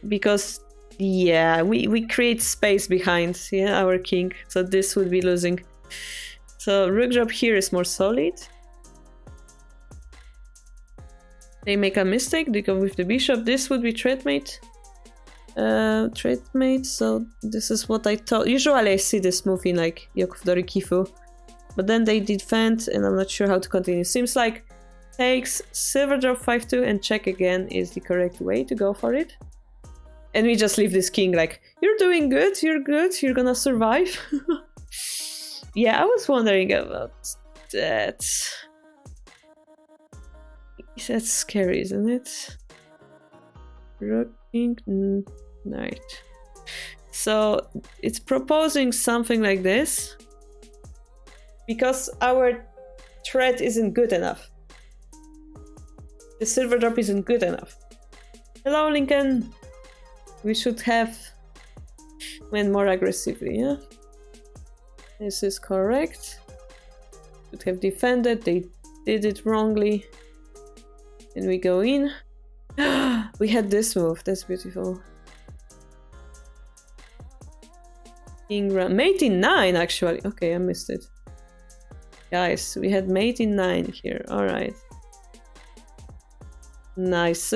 Because, yeah, we create space behind, yeah, our king. So this would be losing. So rook drop here is more solid. They make a mistake, they go with the bishop. This would be threat mate. Threat mate, so this is what I thought. Usually I see this move in like Yokofdori Kifu. But then they defend and I'm not sure how to continue. Seems like takes silver drop 5-2 and check again is the correct way to go for it. And we just leave this king like, you're doing good, you're gonna survive. Yeah, I was wondering about that. That's scary, isn't it? Rook, king, knight. So it's proposing something like this because our threat isn't good enough. The silver drop isn't good enough. Hello, Lincoln. We should have went more aggressively, yeah? This is correct. Should have defended, they did it wrongly. And we go in. We had this move, that's beautiful. King run. Mate in 9 actually. Okay, I missed it. Guys, we had mate in 9 here. Alright. Nice.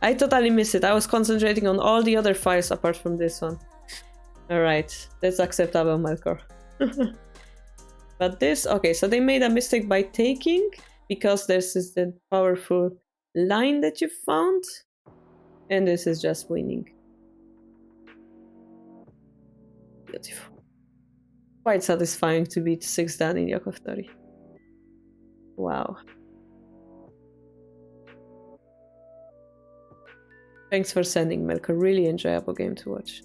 I totally missed it. I was concentrating on all the other files apart from this one. Alright, that's acceptable, Melkor. But this, okay, so they made a mistake by taking, because this is the powerful line that you found, and this is just winning. Beautiful. Quite satisfying to beat 6 down in Yokofdori. Wow. Thanks for sending, Melkor. Really enjoyable game to watch.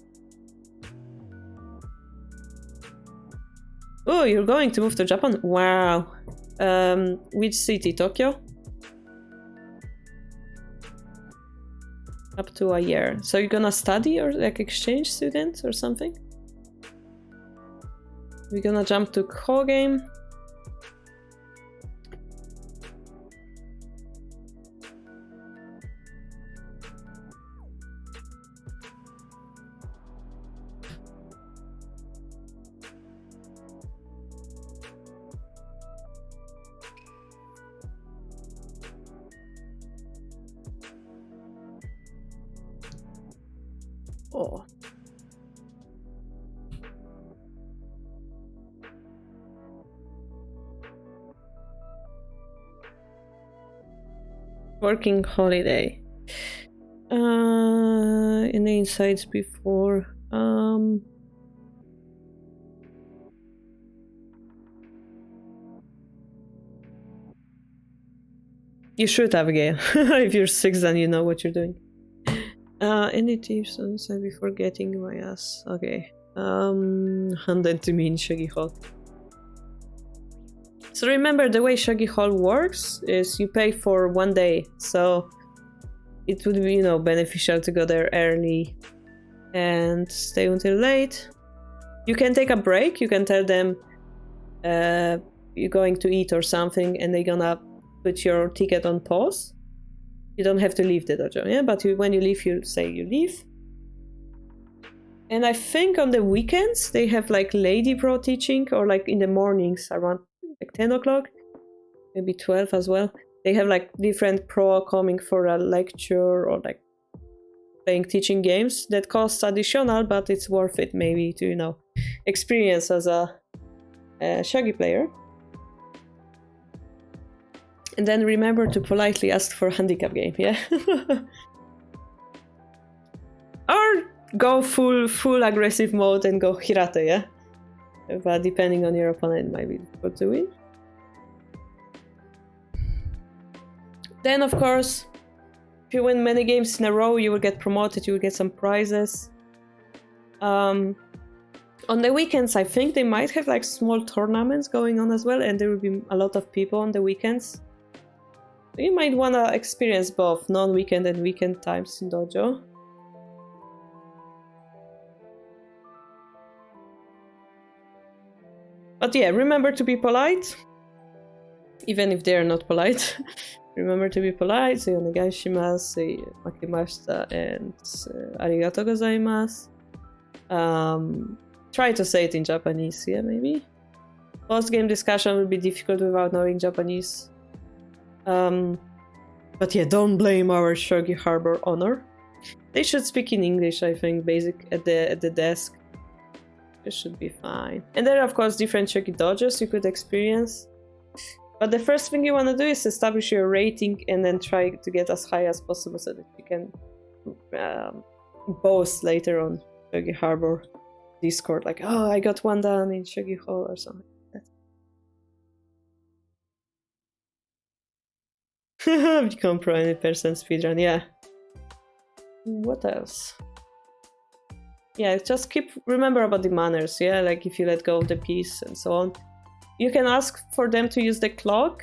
Oh, you're going to move to Japan? Wow. Which city? Tokyo? Up to a year. So you're gonna study or like exchange student or something? We're gonna jump to Kogame. Oh. Working holiday. In the insights before. You should have a game. If you're 6, then you know what you're doing. Any tips on side before getting my ass? Okay. And then to me in Shogi Hall. So remember, the way Shogi Hall works is you pay for 1 day. So it would be, you know, beneficial to go there early and stay until late. You can take a break. You can tell them you're going to eat or something and they're gonna put your ticket on pause. You don't have to leave the dojo, yeah? But when you leave, you say you leave. And I think on the weekends, they have like Lady Pro teaching, or like in the mornings around like 10 o'clock, maybe 12 as well. They have like different pro coming for a lecture or like playing teaching games that cost additional, but it's worth it maybe to, you know, experience as a shogi player. And then remember to politely ask for a handicap game, yeah? Or go full aggressive mode and go Hirate, yeah? but depending on your opponent, it might be difficult to win. Then, of course, if you win many games in a row, you will get promoted, you will get some prizes. On the weekends, I think they might have like small tournaments going on as well, and there will be a lot of people on the weekends. You might want to experience both non-weekend and weekend times in dojo. But yeah, remember to be polite, even if they are not polite. Remember to be polite, say onegaishimasu, say makimashita, and arigatou gozaimasu. Try to say it in Japanese, yeah, maybe? Post-game discussion will be difficult without knowing Japanese. But yeah, don't blame our Shogi Harbour honor. They should speak in English, I think, basic at the desk. It should be fine. And there are, of course, different Shogi dojos you could experience. But the first thing you want to do is establish your rating and then try to get as high as possible so that you can boast later on Shogi Harbour Discord, like, oh, I got one done in Shogi Hall or something like that. Become pro any percent speedrun, yeah. What else? Yeah, just remember about the manners, yeah, like if you let go of the piece and so on. You can ask for them to use the clock.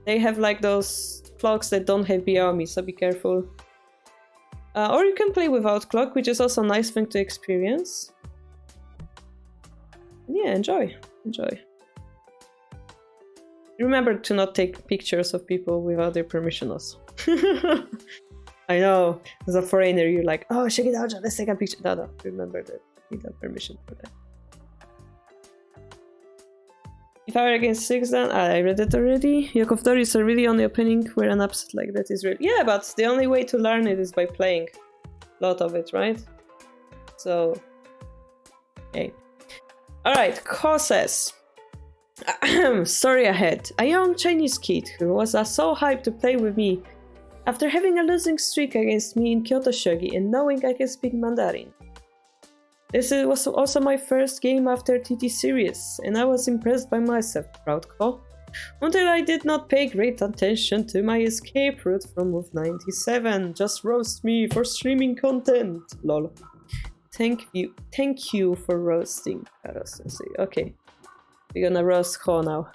They have like those clocks that don't have Biomi, so be careful. Or you can play without clock, which is also a nice thing to experience. Yeah, enjoy. Remember to not take pictures of people without their permission also. I know, as a foreigner, you're like, oh, Shogi Dojo, let's take a picture. No, remember that you need permission for that. If I were against 6, then I read it already. Yakovdori, so really only opening where an upset like that is real. Yeah, but the only way to learn it is by playing a lot of it, right? So, okay. Alright, Ko says, story ahead. A young Chinese kid who was so hyped to play with me after having a losing streak against me in Kyoto Shogi and knowing I can speak Mandarin. This was also my first game after TT series, and I was impressed by myself, proud Ko, until I did not pay great attention to my escape route from move 97. Just roast me for streaming content, lol. Thank you for roasting, Karo-sensei. Okay, we're gonna roast Ko now.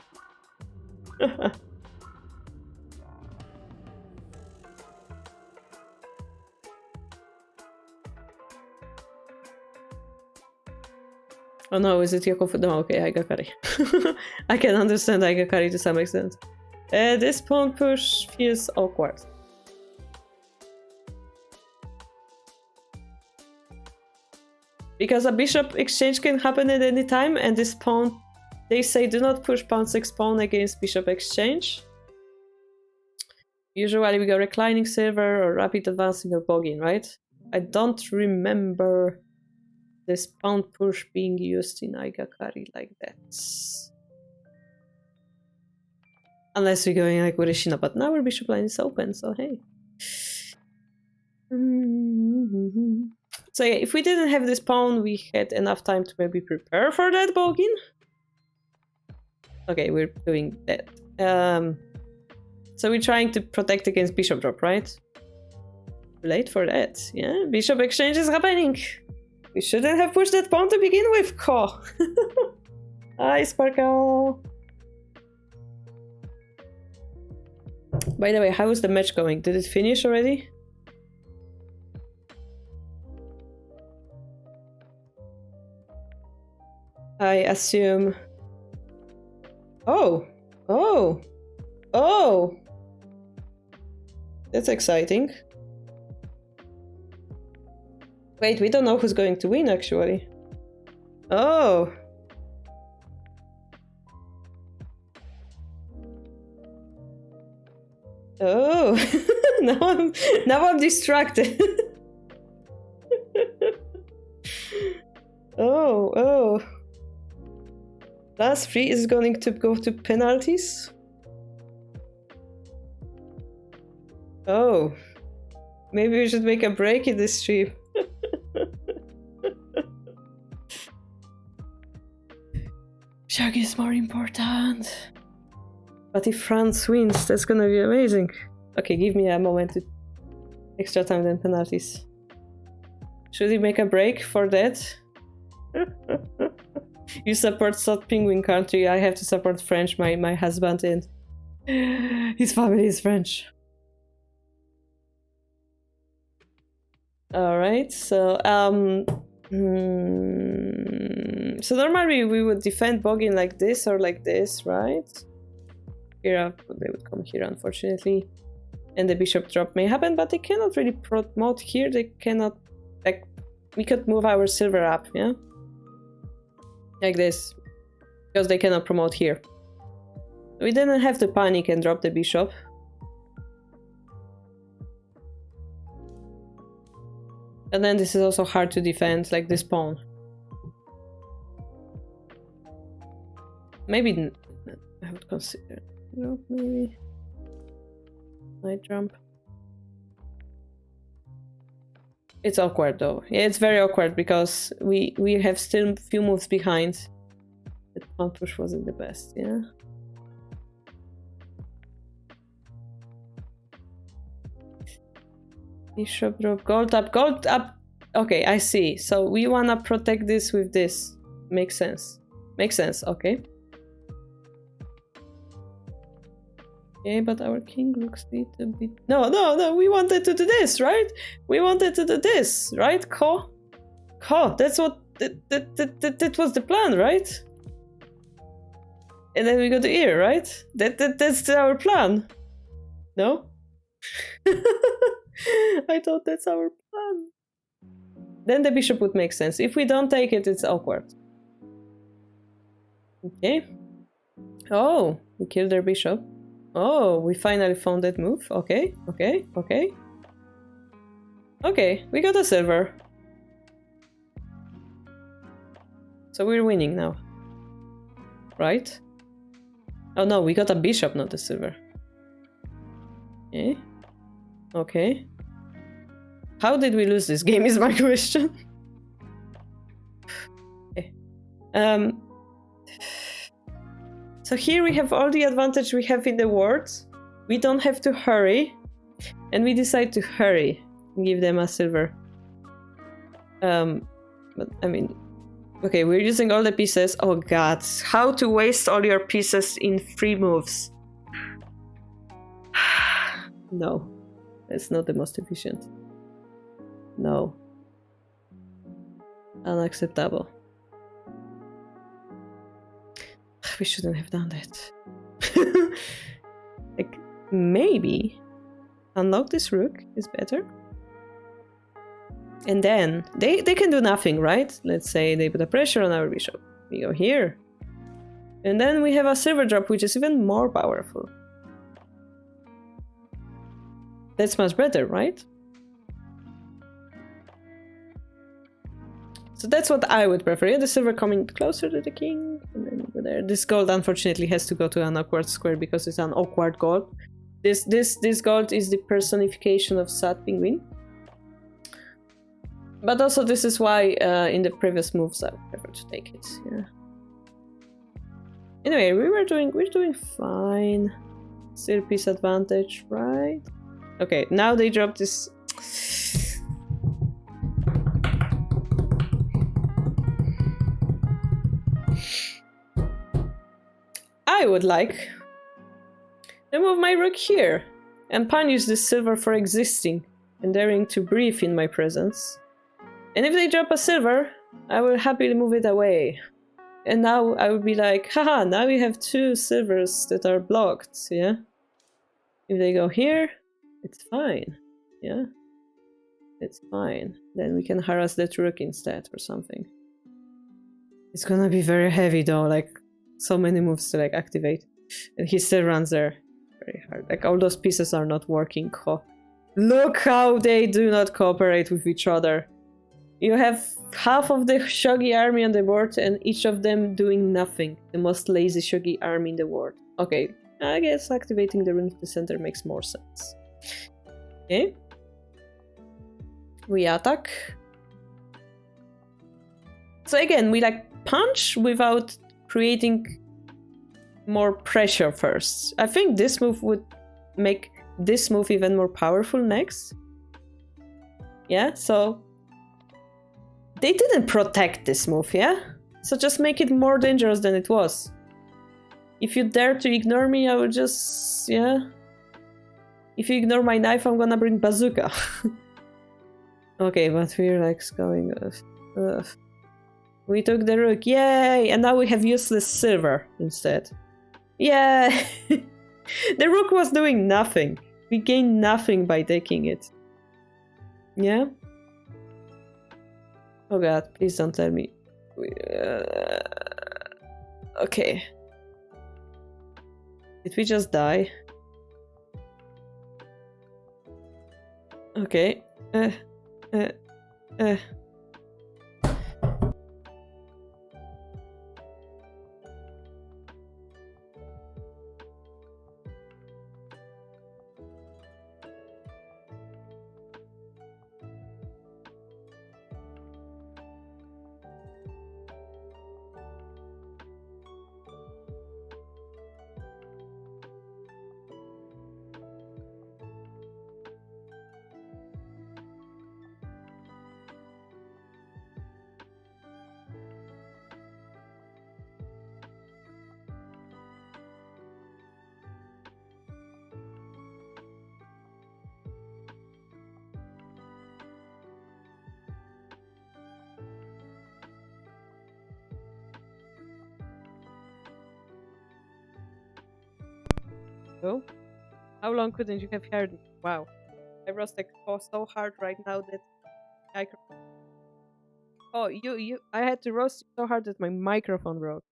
Oh no, is it Yoko? No, okay, Aigakari. I can understand Aigakari to some extent. This pawn push feels awkward. Because a bishop exchange can happen at any time, and this pawn, they say do not push pawn 6 pawn against bishop exchange. Usually we go reclining silver or rapid advancing or bogging, right? I don't remember this pawn push being used in Aigakari like that. Unless we're going like with Ishina, but now our bishop line is open, so hey. So yeah, if we didn't have this pawn, we had enough time to maybe prepare for that boggin. Okay, we're doing that. So we're trying to protect against bishop drop, right? Late for that, yeah? Bishop exchange is happening! We shouldn't have pushed that pawn to begin with, Ko! Hi, Sparkle! By the way, how is the match going? Did it finish already? I assume... Oh! Oh! Oh! That's exciting. Wait, we don't know who's going to win, actually. Oh! Oh! now I'm distracted. Oh. Last 3 is going to go to penalties? Oh. Maybe we should make a break in this stream. Prague is more important. But if France wins, that's gonna be amazing. Okay, give me a moment to extra time than penalties. Should we make a break for that? You support South Penguin country. I have to support French. My husband and his family is French. All right. So so normally we would defend Bogin like this or like this, right? Here they would come here, unfortunately, and the bishop drop may happen, but they cannot really promote here. They cannot, like, we could move our silver up, yeah, like this, because they cannot promote here. We didn't have to panic and drop the bishop. And then this is also hard to defend, like this pawn. Maybe I would consider, you know, maybe knight jump. It's awkward though. Yeah, it's very awkward because we have still a few moves behind. The pawn push wasn't the best, yeah. Bishop drop, gold up, gold up. Okay, I see. So we wanna protect this with this. Makes sense. Makes sense, okay. Okay, but our king looks a little bit... No, we wanted to do this, right? We wanted to do this, right, Ko? Ko, that's what... That was the plan, right? And then we go to here, right? That's our plan. No? I thought that's our plan. Then the bishop would make sense. If we don't take it, it's awkward. Okay. Oh, we killed their bishop. Oh, we finally found that move. Okay, okay, okay. Okay, we got a silver. So we're winning now. Right? Oh no, we got a bishop, not a silver. Okay. Okay. How did we lose this game is my question. Okay. So here we have all the advantage we have in the words. We don't have to hurry. And we decide to hurry and give them a silver. But I mean, okay, we're using all the pieces. Oh god, how to waste all your pieces in 3 moves. No, that's not the most efficient. No. Unacceptable. We shouldn't have done that. Like, maybe unlock this rook is better. And then they can do nothing, right? Let's say they put a pressure on our bishop. We go here. And then we have a silver drop, which is even more powerful. That's much better, right? So that's what I would prefer. Yeah, the silver coming closer to the king. And then go there. This gold unfortunately has to go to an awkward square because it's an awkward gold. This gold is the personification of sad penguin. But also this is why in the previous moves I prefer to take it. Yeah. Anyway, we're doing fine. Still piece advantage, right? Okay, now they drop this. I would like to move my rook here and punish this silver for existing and daring to breathe in my presence. And if they drop a silver, I will happily move it away. And now I would be like, haha, now we have 2 silvers that are blocked, yeah? If they go here, it's fine, yeah? It's fine. Then we can harass that rook instead or something. It's gonna be very heavy though, like so many moves to like activate. And he still runs there very hard. Like all those pieces are not working. Look how they do not cooperate with each other. You have half of the Shogi army on the board and each of them doing nothing. The most lazy Shogi army in the world. Okay, I guess activating the rune to the center makes more sense. Okay. We attack. So again, we like punch without creating more pressure first. I think this move would make this move even more powerful next. Yeah, so they didn't protect this move, yeah? So just make it more dangerous than it was. If you dare to ignore me, I will just, yeah. If you ignore my knife, I'm gonna bring bazooka. Okay, but we're like going off. We took the rook, yay! And now we have useless silver instead. Yeah! The rook was doing nothing. We gained nothing by taking it. Yeah? Oh god, please don't tell me. Okay. Did we just die? Okay. Oh? How long couldn't you have heard me? Wow. I roasted so hard right now that I could... Oh, I had to roast so hard that my microphone broke.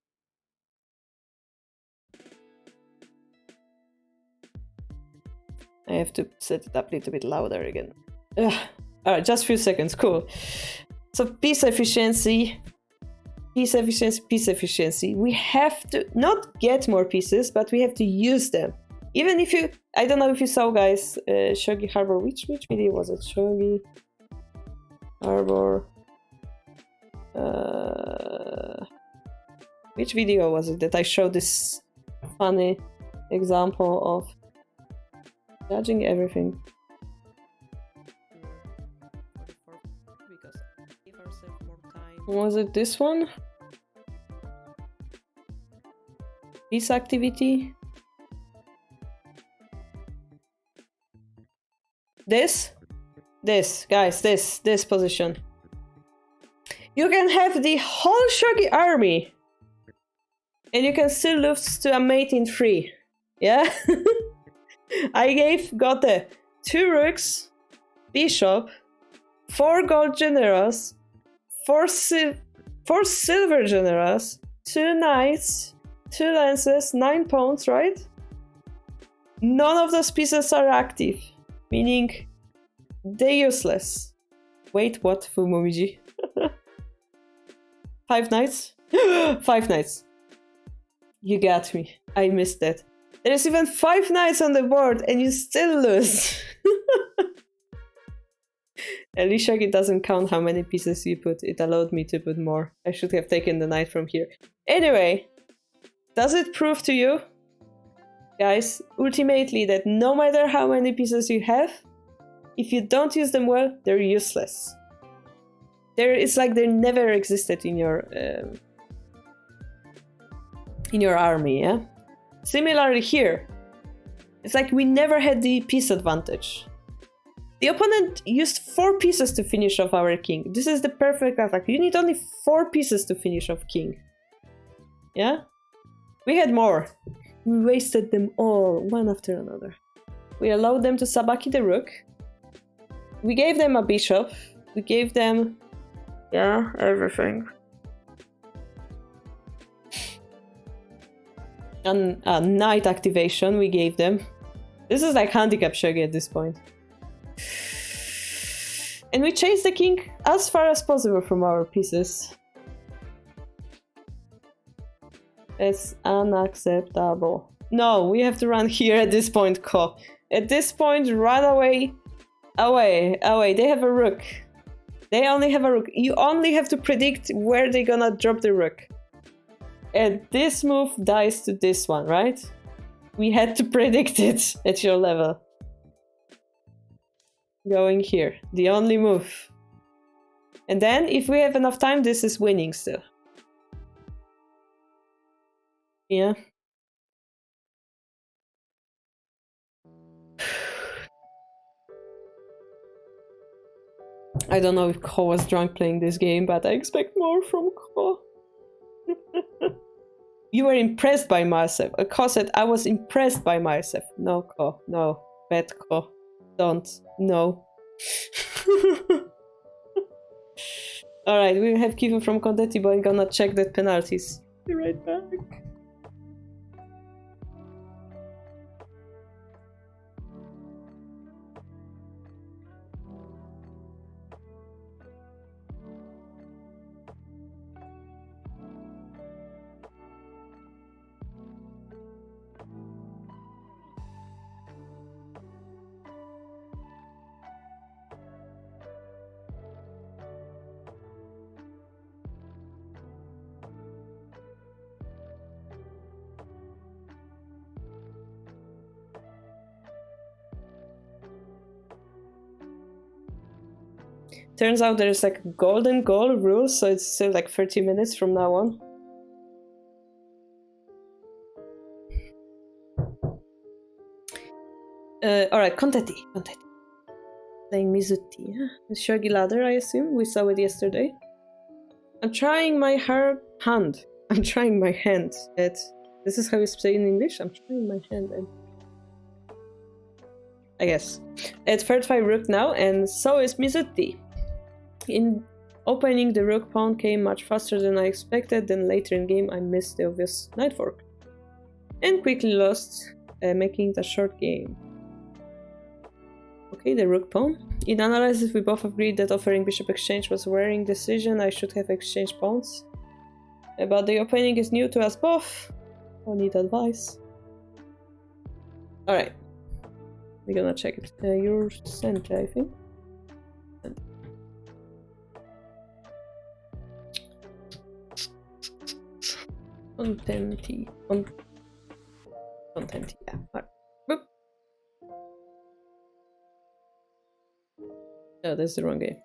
I have to set it up a little bit louder again. Alright, just a few seconds, cool. So piece efficiency. Piece efficiency, piece efficiency. We have to not get more pieces, but we have to use them. Even if you, I don't know if you saw, guys, Shogi Harbour. Which video was it? Shogi Harbour. Which video was it that I showed this funny example of judging everything? Was it this one? This activity? This, guys, this position. You can have the whole Shogi army and you can still lose to a mate in 3. Yeah? I got the 2 rooks, bishop, 4 gold generals, 4 silver generals, 2 knights, 2 lances, 9 pawns, right? None of those pieces are active, meaning they're useless. Wait, what, Fumomiji? 5 knights? 5 knights. You got me. I missed that. There's even 5 knights on the board and you still lose. At least it doesn't count how many pieces you put. It allowed me to put more. I should have taken the knight from here. Anyway, does it prove to you, guys, ultimately that no matter how many pieces you have, if you don't use them well, they're useless. It's like they never existed in your army, yeah? Similarly here, it's like we never had the piece advantage. The opponent used 4 pieces to finish off our king. This is the perfect attack. You need only 4 pieces to finish off king. Yeah? We had more. We wasted them all, one after another. We allowed them to sabaki the rook. We gave them a bishop. We gave them... yeah, everything. And a knight activation we gave them. This is like handicap shogi at this point. And we chased the king as far as possible from our pieces. It's unacceptable. No, we have to run here at this point, Ko. At this point, run away. Away. They have a rook. They only have a rook. You only have to predict where they're gonna drop the rook. And this move dies to this one, right? We had to predict it at your level. Going here, the only move. And then, if we have enough time, this is winning still. Yeah. I don't know if Ko was drunk playing this game, but I expect more from Ko. You were impressed by myself. Ko said, I was impressed by myself. No, Ko. No. Bad Ko. Don't. No. Alright, we have kifu from Condetti, but I'm gonna check the penalties. Be right back. Turns out there's like a golden goal rule, so it's still like 30 minutes from now on. Alright, Contetti. Playing Mizuti. The Shogi ladder, I assume. We saw it yesterday. I'm trying my hand. I'm trying my hand at... This is how you say in English? I'm trying my hand at... I guess. At third 5 rook now, and so is Mizuti. In opening, the rook pawn came much faster than I expected, then later in game I missed the obvious knight fork. And quickly lost, making it a short game. Okay, the rook pawn. In analysis, we both agreed that offering bishop exchange was a worrying decision. I should have exchanged pawns. But the opening is new to us both. I need advice. Alright. We're gonna check it. You're sent, I think. Contenti, yeah. Right. Boop. No, that's the wrong game.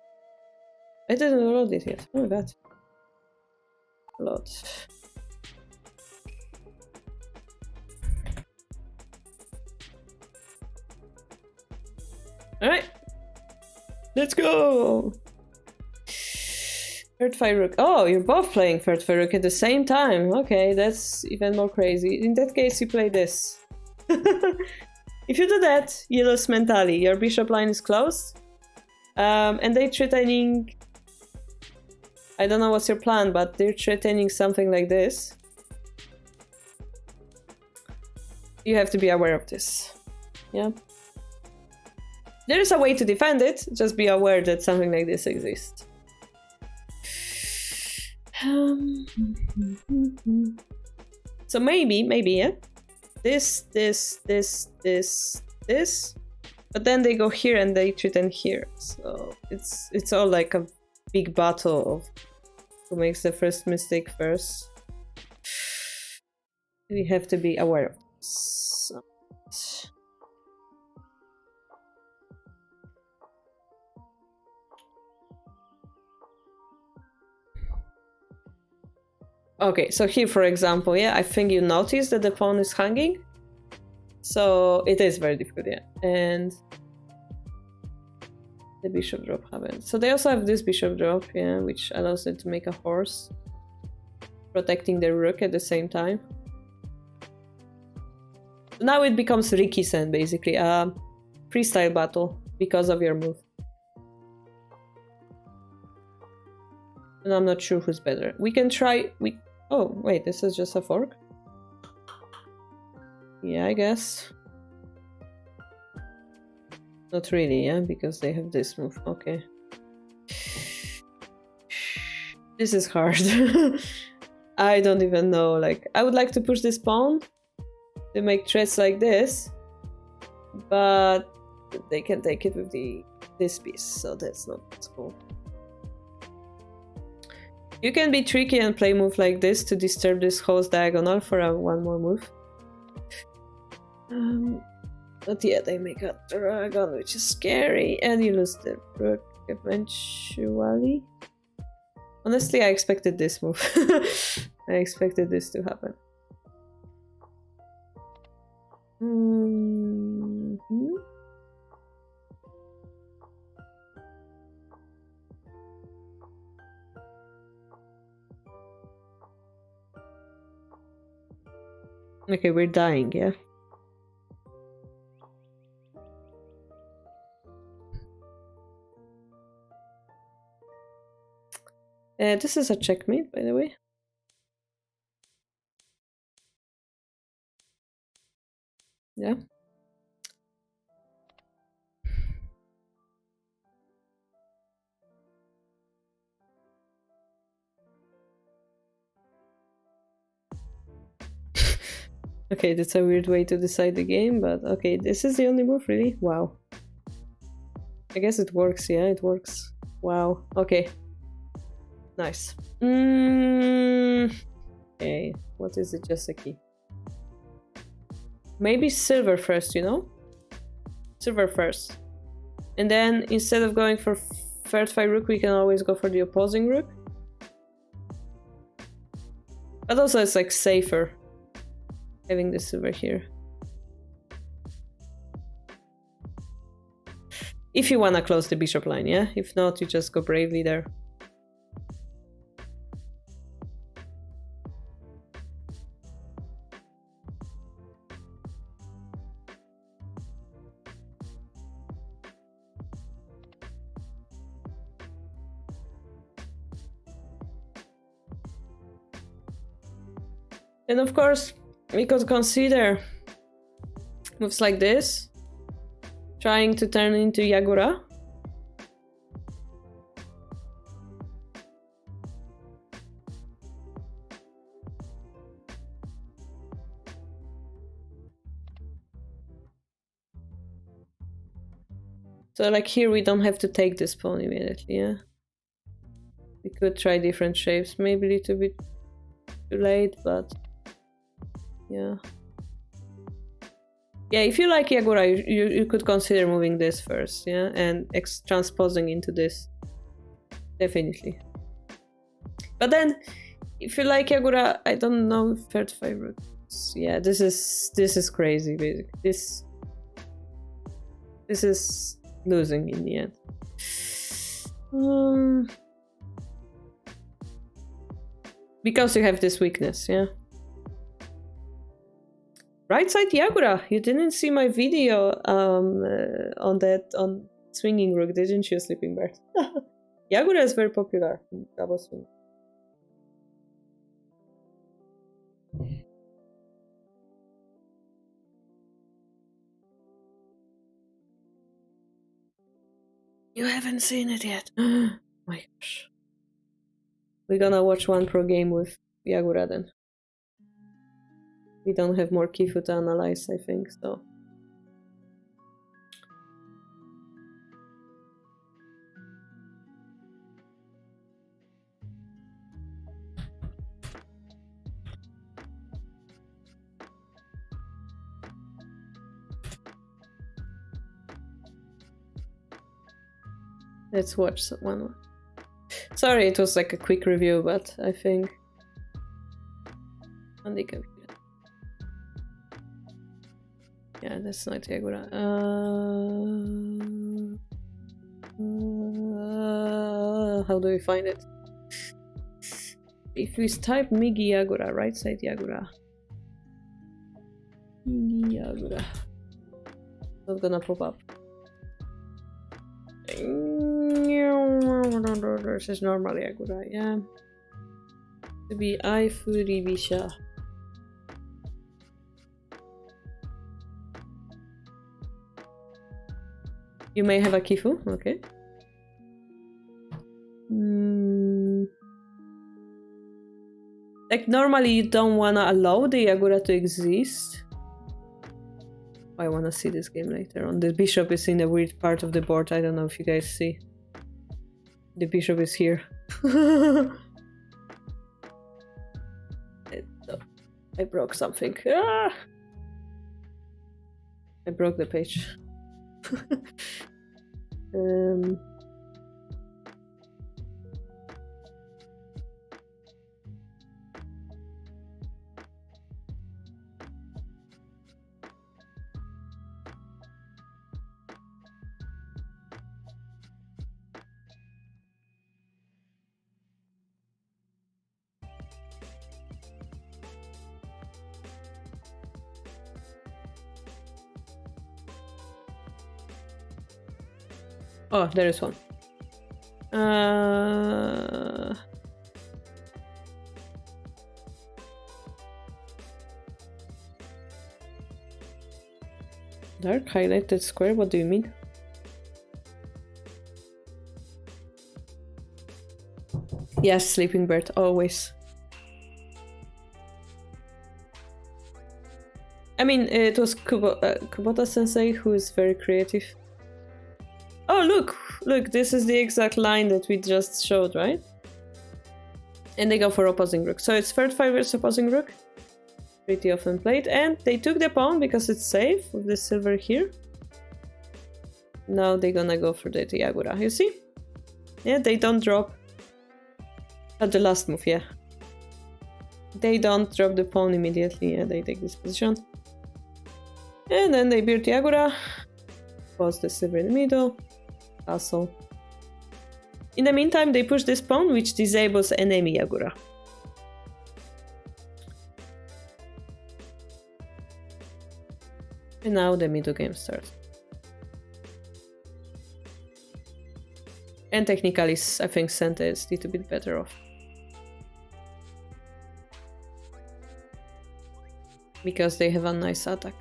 I didn't load it yet. Oh my god. Load. Alright. Let's go! Third 5 rook. Oh, you're both playing third 5 rook at the same time. Okay, that's even more crazy. In that case, you play this. If you do that, you lose mentally. Your bishop line is closed. And they're threatening... I don't know what's your plan, but they're threatening something like this. You have to be aware of this. Yeah. There is a way to defend it. Just be aware that something like this exists. So maybe, yeah. This, but then they go here and they threaten here. So it's all like a big battle of who makes the first mistake first. We have to be aware of this. Okay, so here, for example, yeah, I think you notice that the pawn is hanging. So it is very difficult, yeah. And the bishop drop happens. So they also have this bishop drop, yeah, which allows them to make a horse, protecting the rook at the same time. Now it becomes Riki-sen, basically, a freestyle battle because of your move. And I'm not sure who's better. We can try... Oh, wait, this is just a fork? Yeah, I guess. Not really, yeah, because they have this move. Okay. This is hard. I don't even know, like... I would like to push this pawn to make threats like this, but they can take it with this piece, so that's not possible. You can be tricky and play move like this to disturb this host diagonal for one more move. But yeah, they make a dragon, which is scary, and you lose the rook eventually. Honestly, I expected this move. I expected this to happen. Okay, we're dying, yeah? This is a checkmate, by the way. Yeah. Okay, that's a weird way to decide the game, but okay, this is the only move, really? Wow. I guess it works, yeah, it works. Wow, okay. Nice. Okay, what is it, just a key? Maybe silver first, you know? Silver first. And then, instead of going for third 5 rook, we can always go for the opposing rook. But also it's like safer having the silver here. If you wanna close the bishop line, yeah? If not, you just go bravely there. And of course, we could consider moves like this, trying to turn into Yagura. So like here we don't have to take this pawn immediately, yeah? We could try different shapes, maybe a little bit too late, but yeah. Yeah, if you like Yagura, you could consider moving this first, yeah? And transposing into this. Definitely. But then, if you like Yagura, I don't know, third 5 roots. Yeah, this is crazy, basically. This is losing in the end. Because you have this weakness, yeah? Right side Yagura, you didn't see my video on swinging rook, didn't you, Sleeping Bird? Yagura is very popular in double swing. You haven't seen it yet. My gosh. We're gonna watch one pro game with Yagura then. We don't have more kifu to analyze, I think, so. Let's watch one. Sorry, it was like a quick review, but I think on the computer. Yeah, that's not Yagura. How do we find it? If we type Migi Yagura, right side Yagura. Migi Yagura. Not gonna pop up. This is normal Yagura, yeah. To be Ifuribisha. You may have a kifu, okay. Like normally you don't wanna allow the Yagura to exist. I wanna see this game later on. The bishop is in a weird part of the board. I don't know if you guys see. The bishop is here. I broke something. Ah! I broke the page. Oh, there is one. Dark highlighted square, what do you mean? Yes, sleeping bird, always. I mean, it was Kubota sensei who is very creative. Oh, look, this is the exact line that we just showed, right? And they go for opposing rook. So it's third fivers opposing rook. Pretty often played. And they took the pawn because it's safe with the silver here. Now they're gonna go for the Yagura, you see? Yeah, they don't drop. At the last move, yeah. They don't drop the pawn immediately, yeah, they take this position. And then they build Yagura. Pause the silver in the middle. Castle. In the meantime, they push this pawn, which disables enemy Yagura. And now the middle game starts. And technically, I think Senta is a little bit better off. Because they have a nice attack.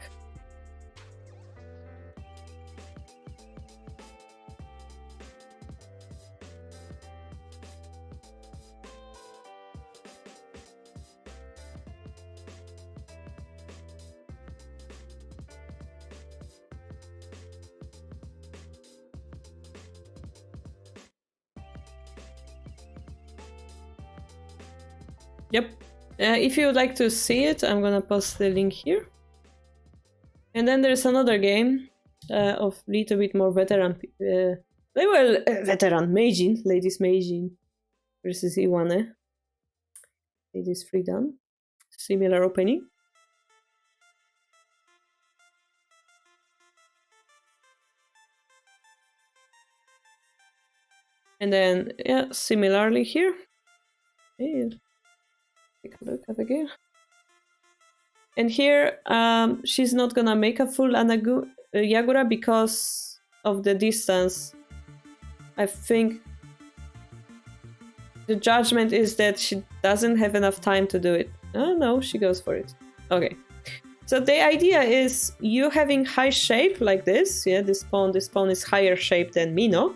Yep. If you would like to see it, I'm gonna post the link here. And then there's another game of little bit more veteran, veteran Meijin, Ladies Meijin versus Iwane. Ladies Freedom. Similar opening. And then, yeah, similarly here. Hey. Take a look at the game. And here, she's not gonna make a full Yagura because of the distance. I think the judgment is that she doesn't have enough time to do it. Oh no, she goes for it. Okay. So the idea is you having high shape like this. Yeah, this pawn is higher shape than Mino.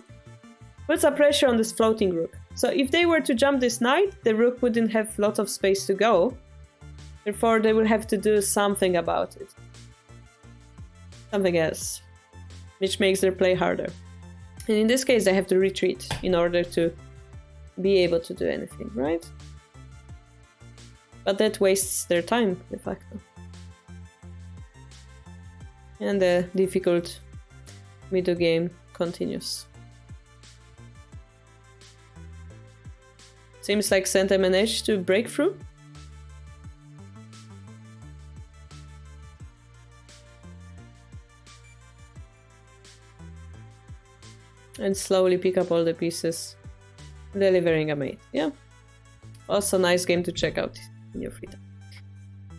Puts a pressure on this floating rook. So if they were to jump this knight, the rook wouldn't have a lot of space to go. Therefore, they will have to do something about it. Something else. Which makes their play harder. And in this case, they have to retreat in order to be able to do anything, right? But that wastes their time, de facto. And the difficult middle game continues. Seems like Senta managed to break through. And slowly pick up all the pieces, delivering a mate. Yeah. Also nice game to check out in your free time.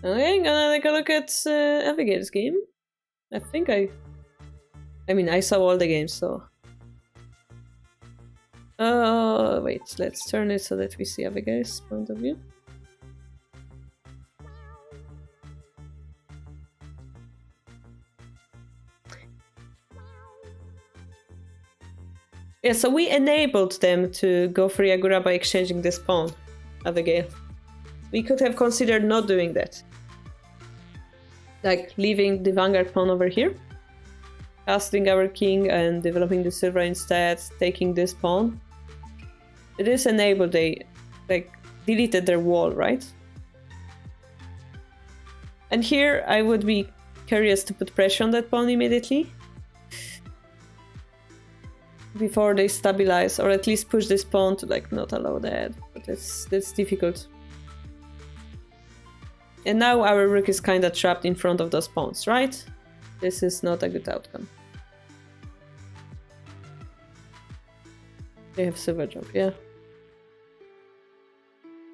Okay, I'm gonna take a look at Abigail's game. I think I saw all the games, so... wait, let's turn it so that we see Abigail's point of view. Yeah, so we enabled them to go for Yagura by exchanging this pawn, Abigail. We could have considered not doing that. Like leaving the vanguard pawn over here, casting our king and developing the silver instead, taking this pawn. It is enabled, they like deleted their wall, right? And here I would be curious to put pressure on that pawn immediately. Before they stabilize, or at least push this pawn to like not allow that. But that's difficult. And now our rook is kind of trapped in front of those pawns, right? This is not a good outcome. They have silver jump, yeah.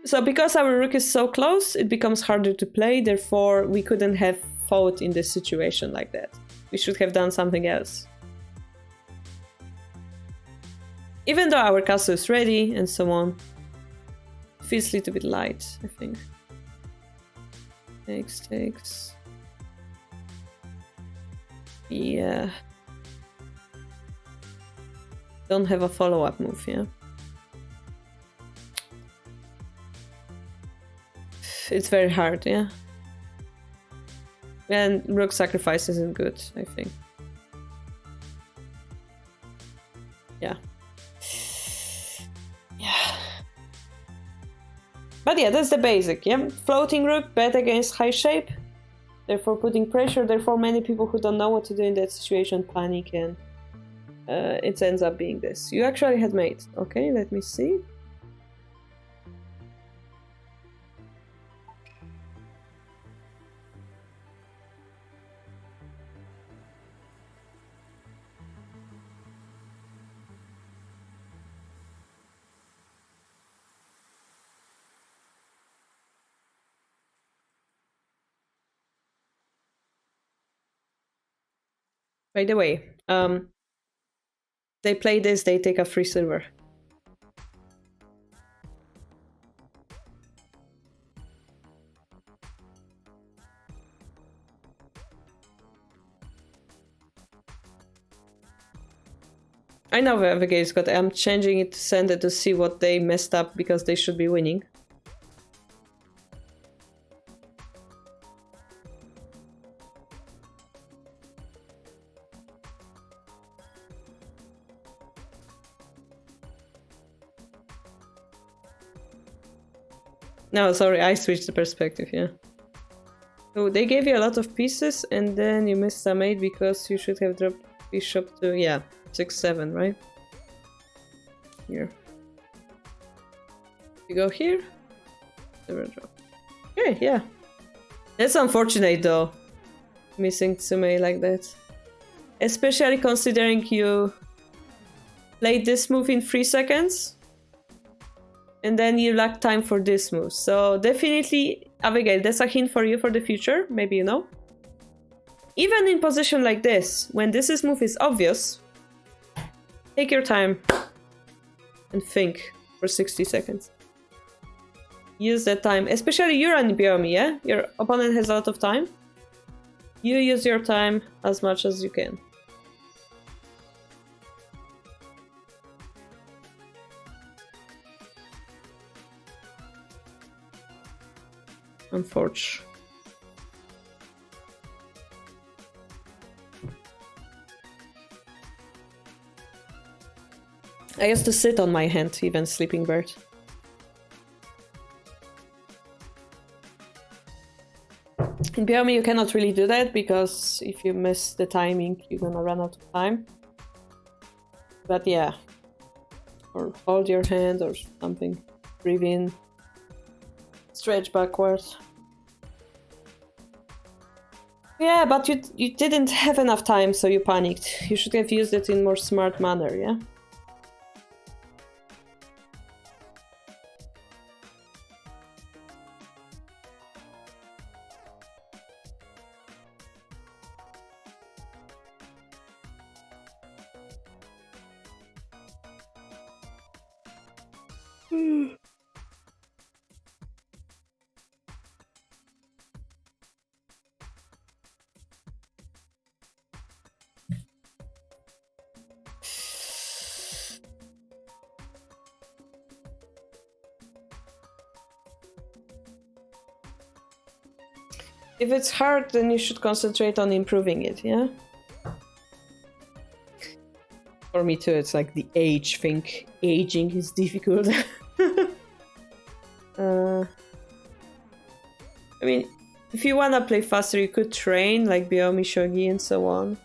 So because our rook is so close, it becomes harder to play, therefore we couldn't have fought in this situation like that. We should have done something else. Even though our castle is ready and so on, it feels a little bit light, I think. Takes. Yeah. Don't have a follow-up move, yeah? It's very hard, yeah? And rook sacrifice isn't good, I think. Yeah. Yeah. But yeah, that's the basic, yeah? Floating rook, bet against high shape. Therefore putting pressure, therefore many people who don't know what to do in that situation panic and it ends up being this. You actually had mate. Okay, let me see. By the way, they play this, they take a free silver. I know the game's got. I'm changing it to send it to see what they messed up because they should be winning. No, sorry, I switched the perspective, yeah. So they gave you a lot of pieces and then you missed a mate because you should have dropped bishop to, yeah, 6-7, right? Here. You go here. Never drop. Okay, yeah. That's unfortunate though. Missing Tsume like that. Especially considering you played this move in 3 seconds. And then you lack time for this move. So definitely, Abigail, that's a hint for you for the future. Maybe you know. Even in position like this, when this move is obvious, take your time and think for 60 seconds. Use that time, especially you're on Biomi, yeah? Your opponent has a lot of time. You use your time as much as you can. Unfortunately. I used to sit on my hand, even sleeping bird. In Biomi you cannot really do that because if you miss the timing you're gonna run out of time. But yeah. Or hold your hand or something. Breathe in. Stretch backwards. Yeah, but you didn't have enough time, so you panicked. You should have used it in more smart manner, yeah? If it's hard, then you should concentrate on improving it, yeah? For me too, it's like the age thing. Aging is difficult. I mean, If you wanna play faster, you could train like Biomi, Shogi, and so on.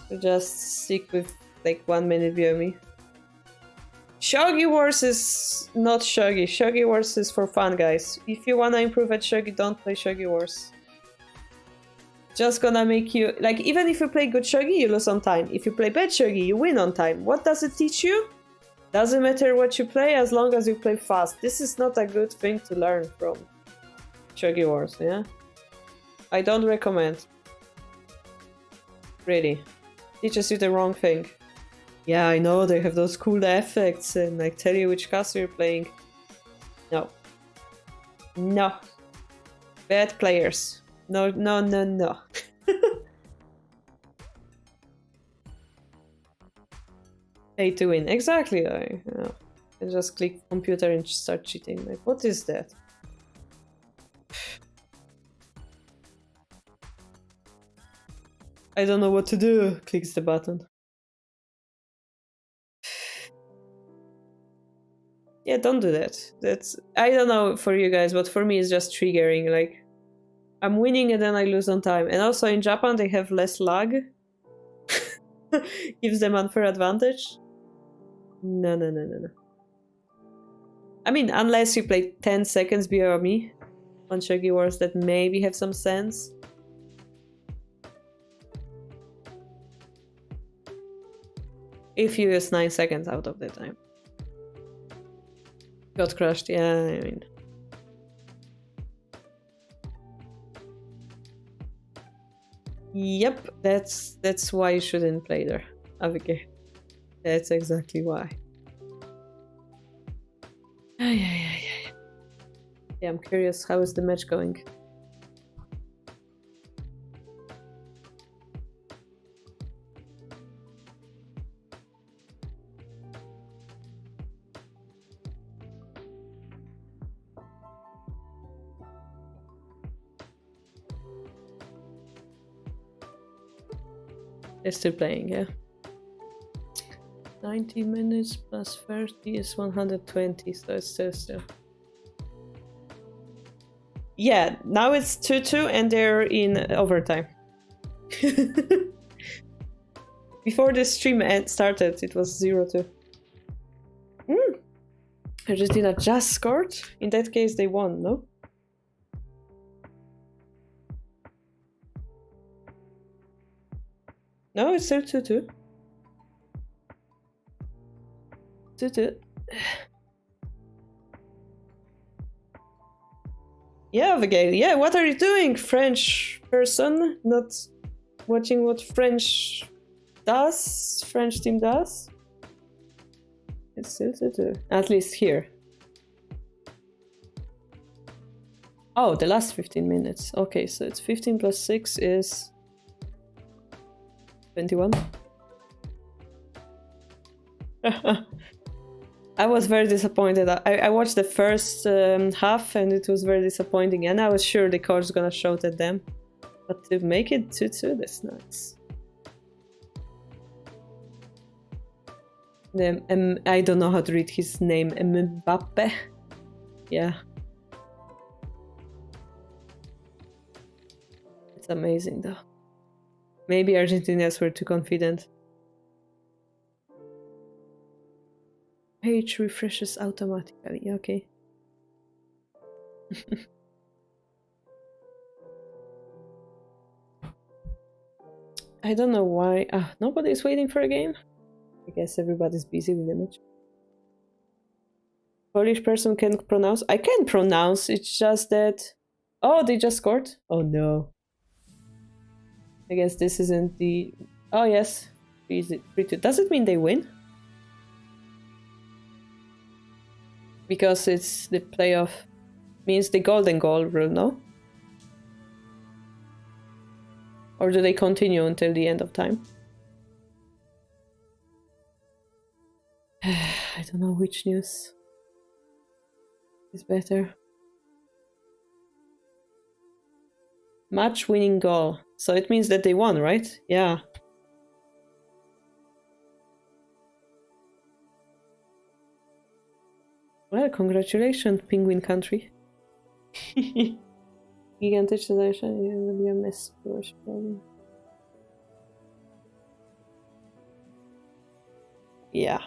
So just stick with like 1 minute Biomi. Shogi Wars is not Shogi. Shogi Wars is for fun, guys. If you wanna improve at Shogi, don't play Shogi Wars. Just gonna make you... Like, even if you play good Shogi, you lose on time. If you play bad Shogi, you win on time. What does it teach you? Doesn't matter what you play as long as you play fast. This is not a good thing to learn from Shogi Wars, yeah? I don't recommend. Really. Teaches you the wrong thing. Yeah, I know, they have those cool effects and like tell you which cast you're playing. No. No. Bad players. No, no, no, no. Pay to win. Exactly. I just click computer and start cheating. Like, what is that? I don't know what to do. Clicks the button. Yeah, don't do that. That's... I don't know for you guys, but for me it's just triggering. Like, I'm winning and then I lose on time. And also in Japan they have less lag. Gives them unfair advantage. No, no, no, no, no. I mean, unless you play 10 seconds before me on Shogi Wars, that maybe have some sense. If you use 9 seconds out of the time. Got crushed, yeah, I mean. Yep, that's why you shouldn't play there, AVK. That's exactly why. Yeah, I'm curious, how is the match going? They're still playing, yeah. 90 minutes plus 30 is 120, so it's still. Yeah, now it's 2-2 and they're in overtime. Before the stream started, it was 0-2. Argentina just scored? In that case, they won, no? No, it's still 2-2. 2-2. Yeah, Abigail. Yeah, what are you doing, French person? Not watching what French team does? It's still 2-2. At least here. Oh, the last 15 minutes. Okay, so it's 15 plus 6 is 21. I was very disappointed. I watched the first half and it was very disappointing, and I was sure the coach was gonna shout at them. But to make it 2-2, that's nice. I don't know how to read his name. Mbappe? Yeah. It's amazing though. Maybe Argentinians were too confident. Page refreshes automatically, okay. I don't know why. Nobody's waiting for a game? I guess everybody's busy with the match. Polish person can't pronounce. I can pronounce, it's just that... Oh, they just scored? Oh no. I guess this isn't the... Oh yes. 3-2. Does it mean they win? Because it's the playoff. Means the golden goal rule, no? Or do they continue until the end of time? I don't know which news is better. Match winning goal. So it means that they won, right? Yeah. Well, congratulations, Penguin Country. Gigantyczne zamieszanie, zrobiłem mess. Yeah.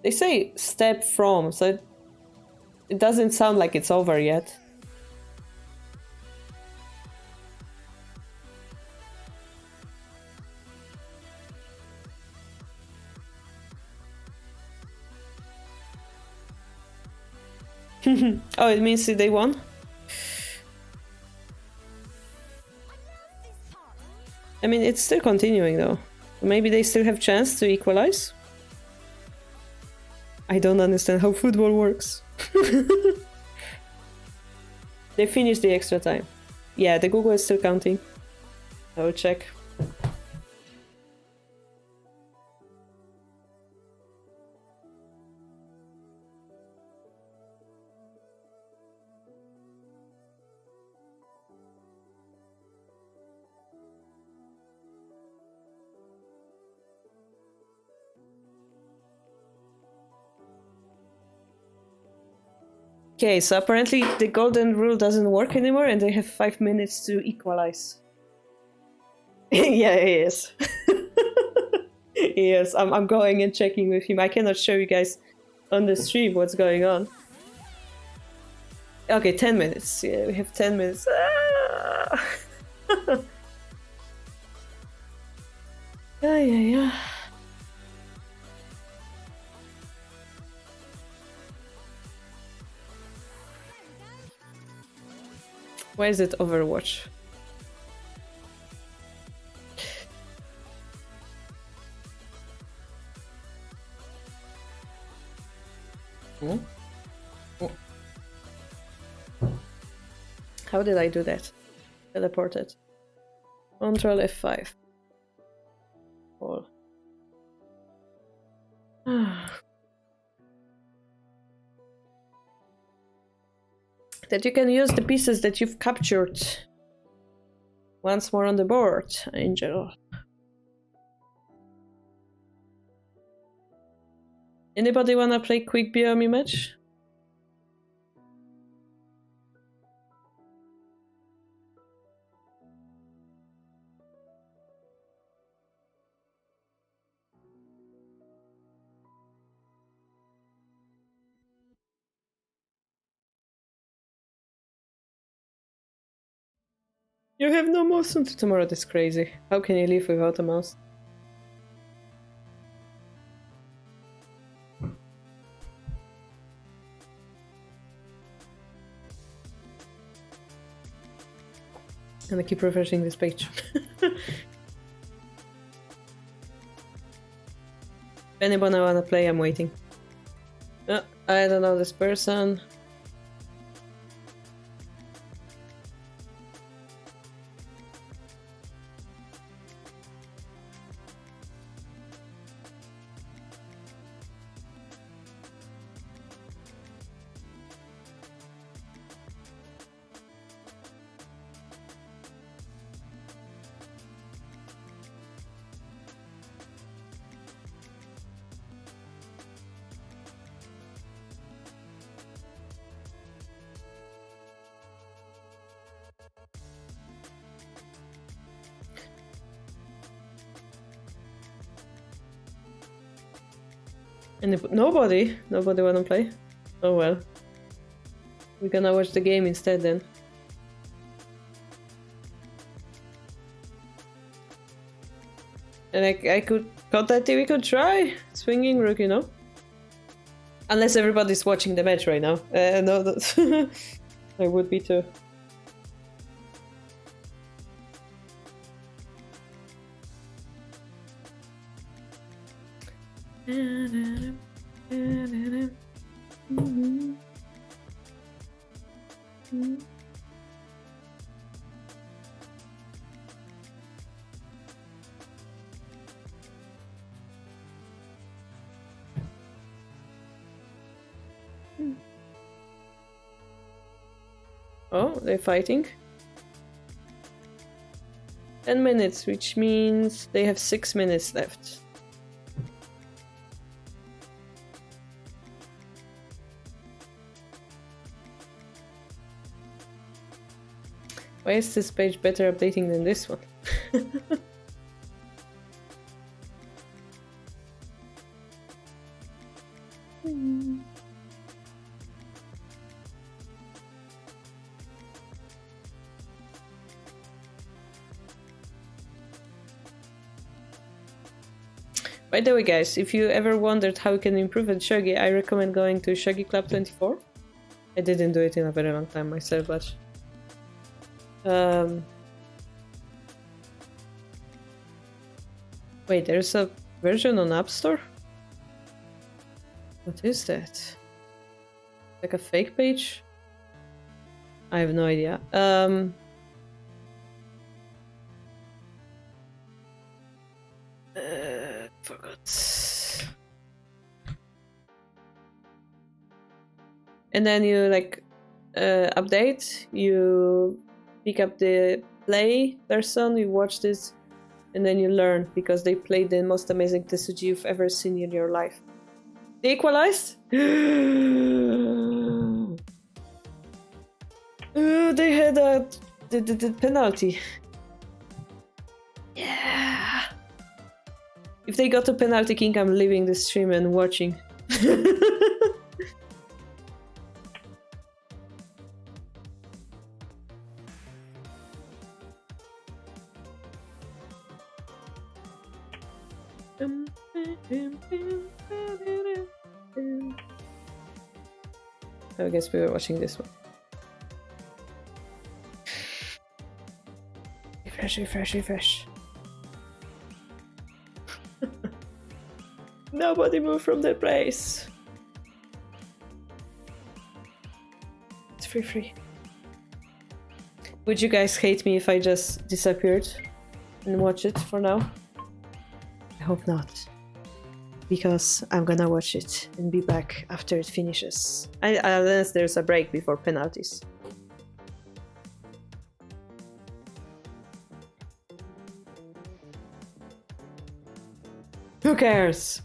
They say step from, so it doesn't sound like it's over yet. Oh, it means they won? I mean, it's still continuing though. Maybe they still have chance to equalize? I don't understand how football works. They finished the extra time. Yeah, the Google is still counting. I will check. Okay, so apparently the golden rule doesn't work anymore and they have 5 minutes to equalize. Yeah, he is. Yes, I'm going and checking with him. I cannot show you guys on the stream what's going on. Okay, 10 minutes. Yeah, we have 10 minutes. Ah! Yeah. Why is it Overwatch? Oh. How did I do that? Teleported. Control F5. Oh. That you can use the pieces that you've captured once more on the board, Angel. Anybody wanna play quick BME match? You have no mouse until tomorrow, that's crazy. How can you live without a mouse? I'm gonna keep refreshing this page. If anyone wanna play, I'm waiting. I don't know this person. And if nobody wanna play? Oh well. We're gonna watch the game instead then. And I could contact we could try swinging rook, you know? Unless everybody's watching the match right now. No, that's I would be too. Oh, they're fighting. 10 minutes, which means they have 6 minutes left. Why is this page better updating than this one? By the way, guys, if you ever wondered how you can improve at Shogi, I recommend going to Shogi Club 24. I didn't do it in a very long time myself, but... Wait, there's a version on App Store? What is that? Like a fake page? I have no idea. Forgot. And then you like update, you pick up the play person, you watch this, and then you learn because they played the most amazing Tetsuji you've ever seen in your life. They equalized? They had the penalty. Yeah. If they got a penalty king, I'm leaving the stream and watching. I guess we were watching this one. Refresh, refresh, refresh. Nobody move from their place. It's free. Would you guys hate me if I just disappeared and watch it for now? I hope not. Because I'm gonna watch it and be back after it finishes. Unless there's a break before penalties. Who cares?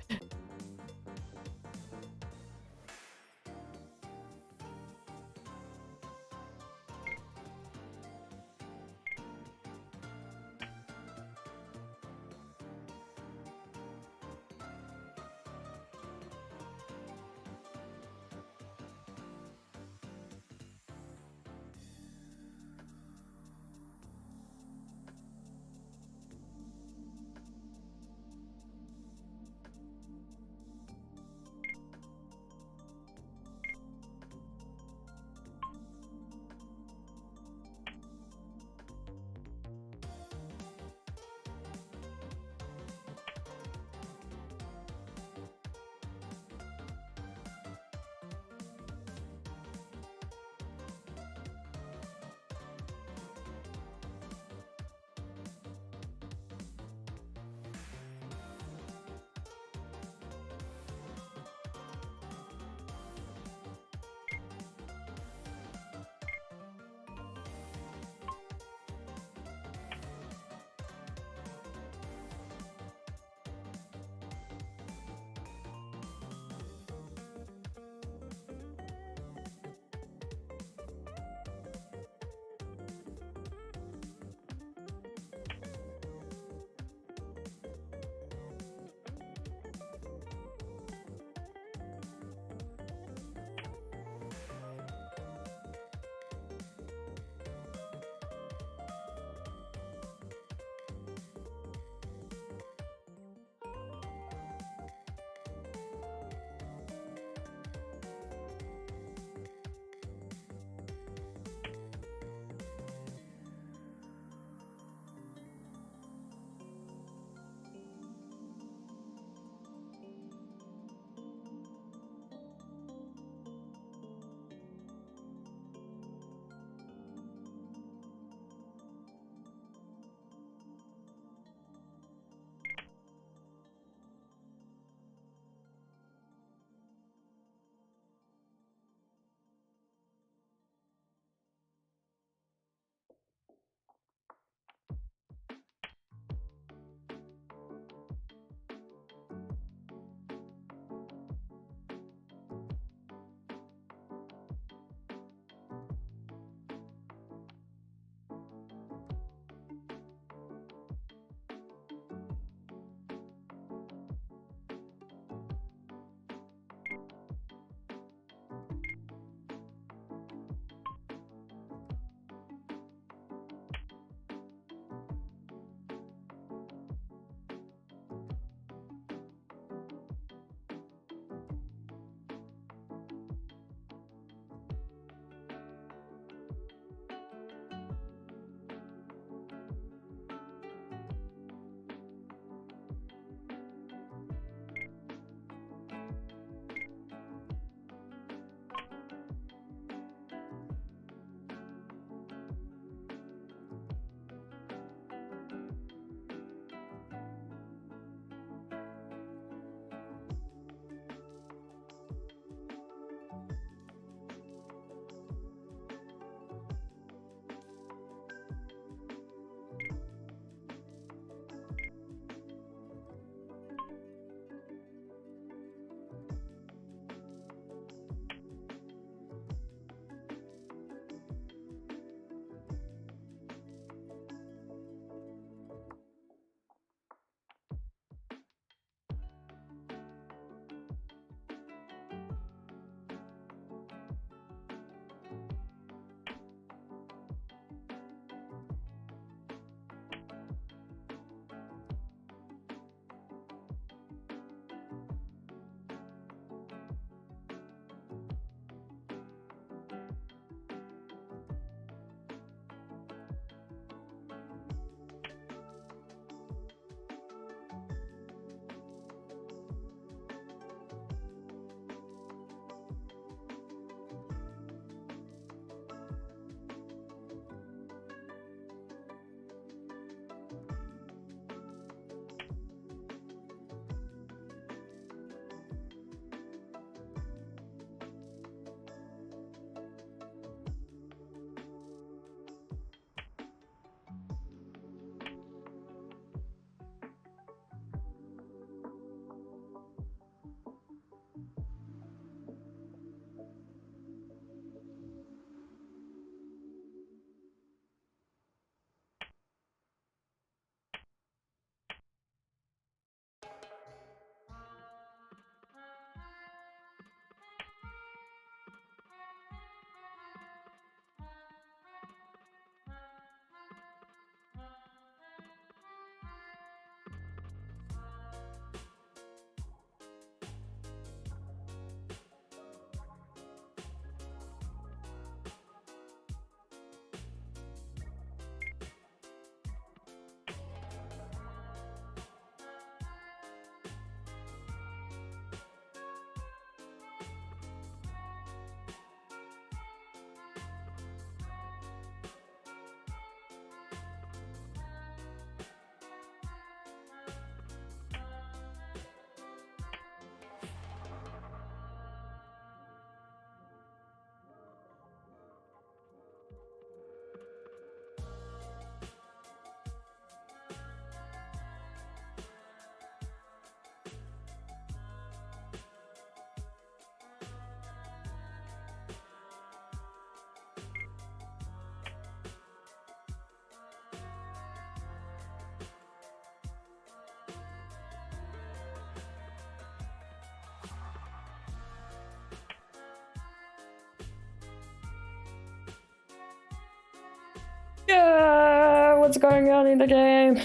What's going on in the game?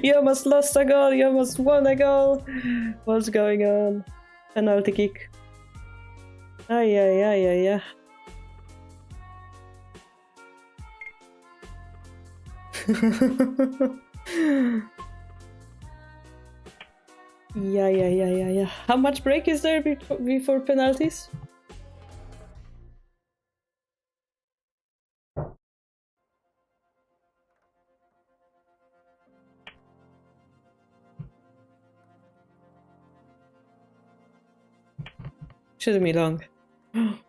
You almost lost a goal, you almost won a goal. What's going on? Penalty kick. Ay, ay, ay, ay, ay. Yeah. How much break is there before penalties? Shouldn't be long.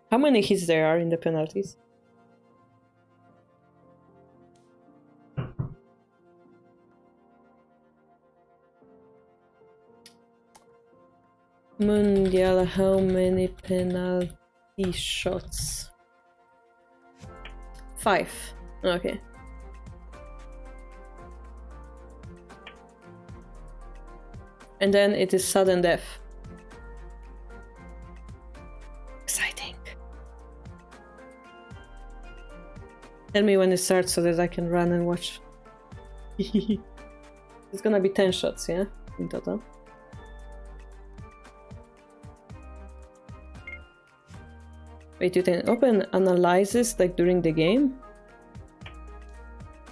How many hits there are in the penalties? Mundial, how many penalty shots? 5. Okay. And then it is sudden death. Exciting. Tell me when it starts so that I can run and watch. It's gonna be 10 shots, yeah? In total. Wait, you can open analysis like during the game?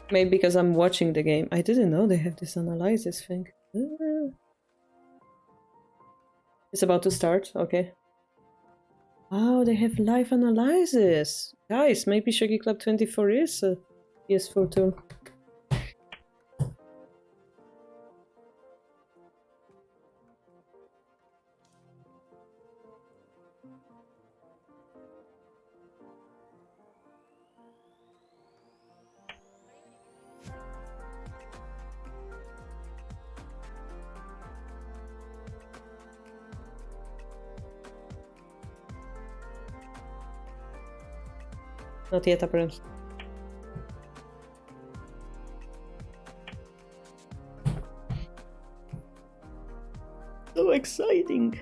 Maybe because I'm watching the game. I didn't know they have this analysis thing. It's about to start, okay. Oh, they have live analysis. Guys, maybe Shogi Club 24 is a PS4 tool. Not yet, apparently. So exciting!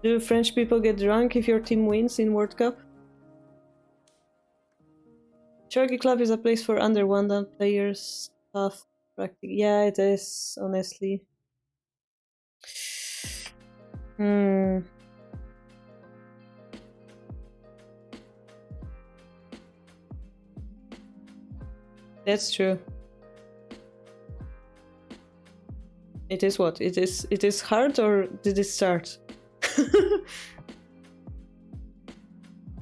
Do French people get drunk if your team wins in World Cup? Shogi Club is a place for under 1 players, staff, practice. Yeah, it is, honestly. That's true. It is what? It is hard, or did it start?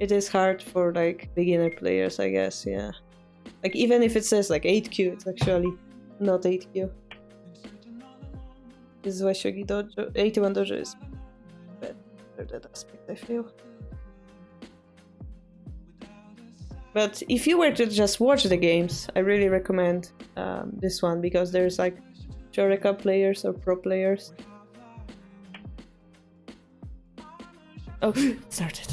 It is hard for like beginner players, I guess, yeah. Like even if it says like 8Q, it's actually not 8Q. This is why Shogi Dojo 81 Dojo is better that aspect, I feel. But if you were to just watch the games, I really recommend this one, because there's like Shoreka players or pro players. Oh, started.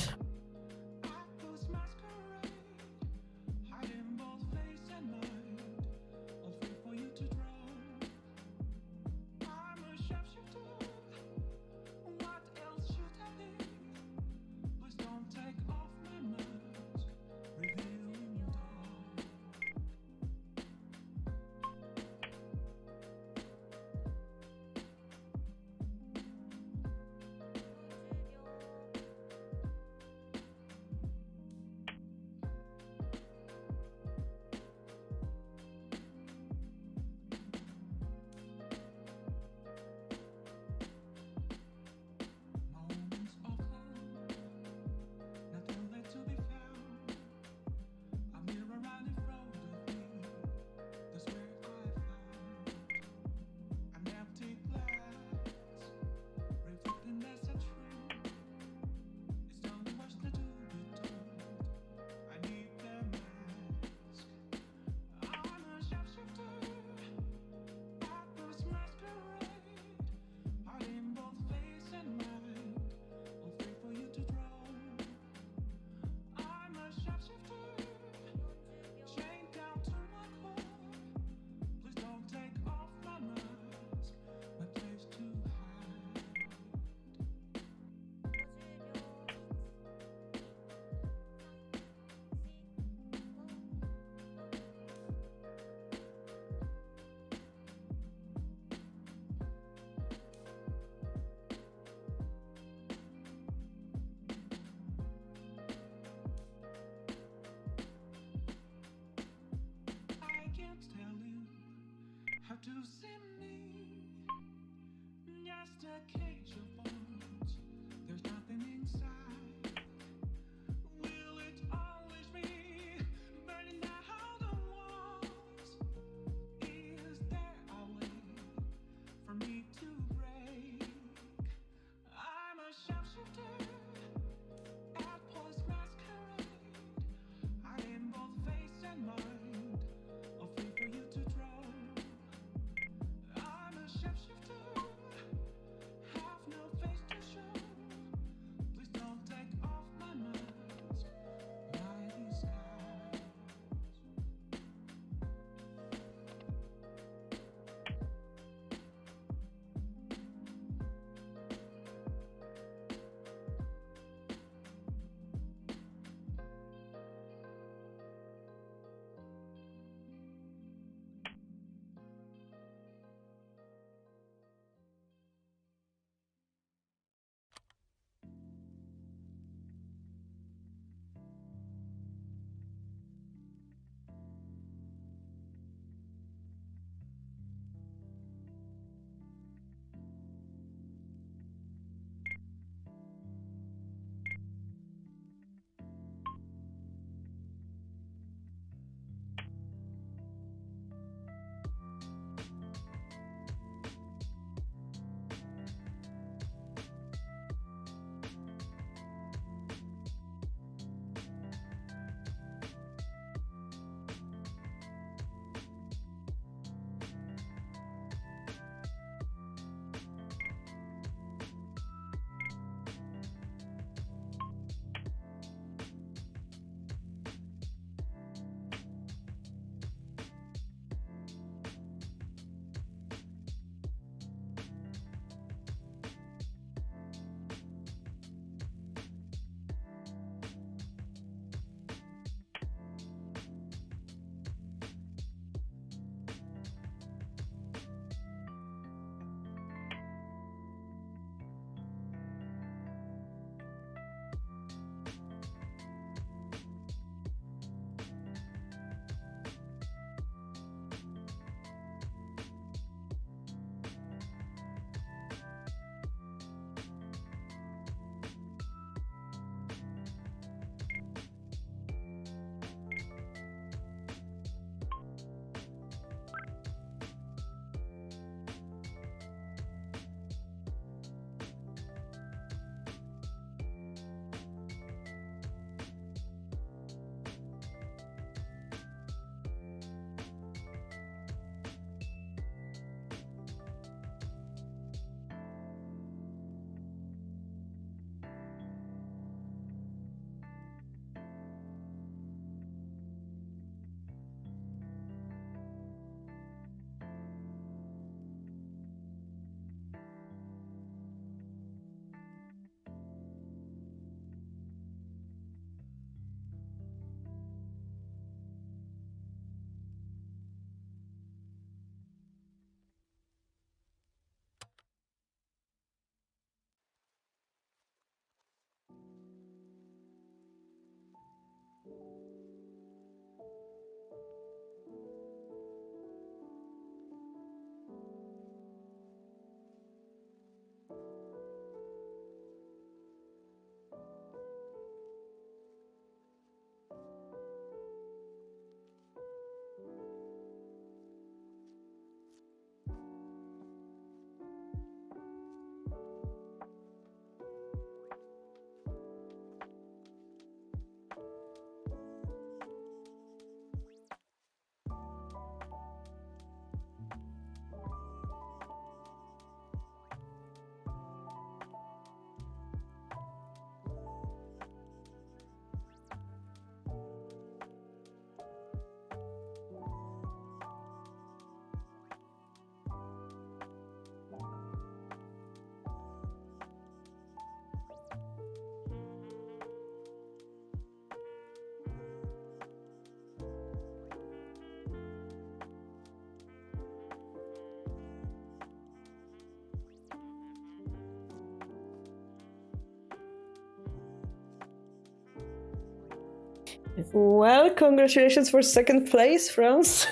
Well, congratulations for second place, France.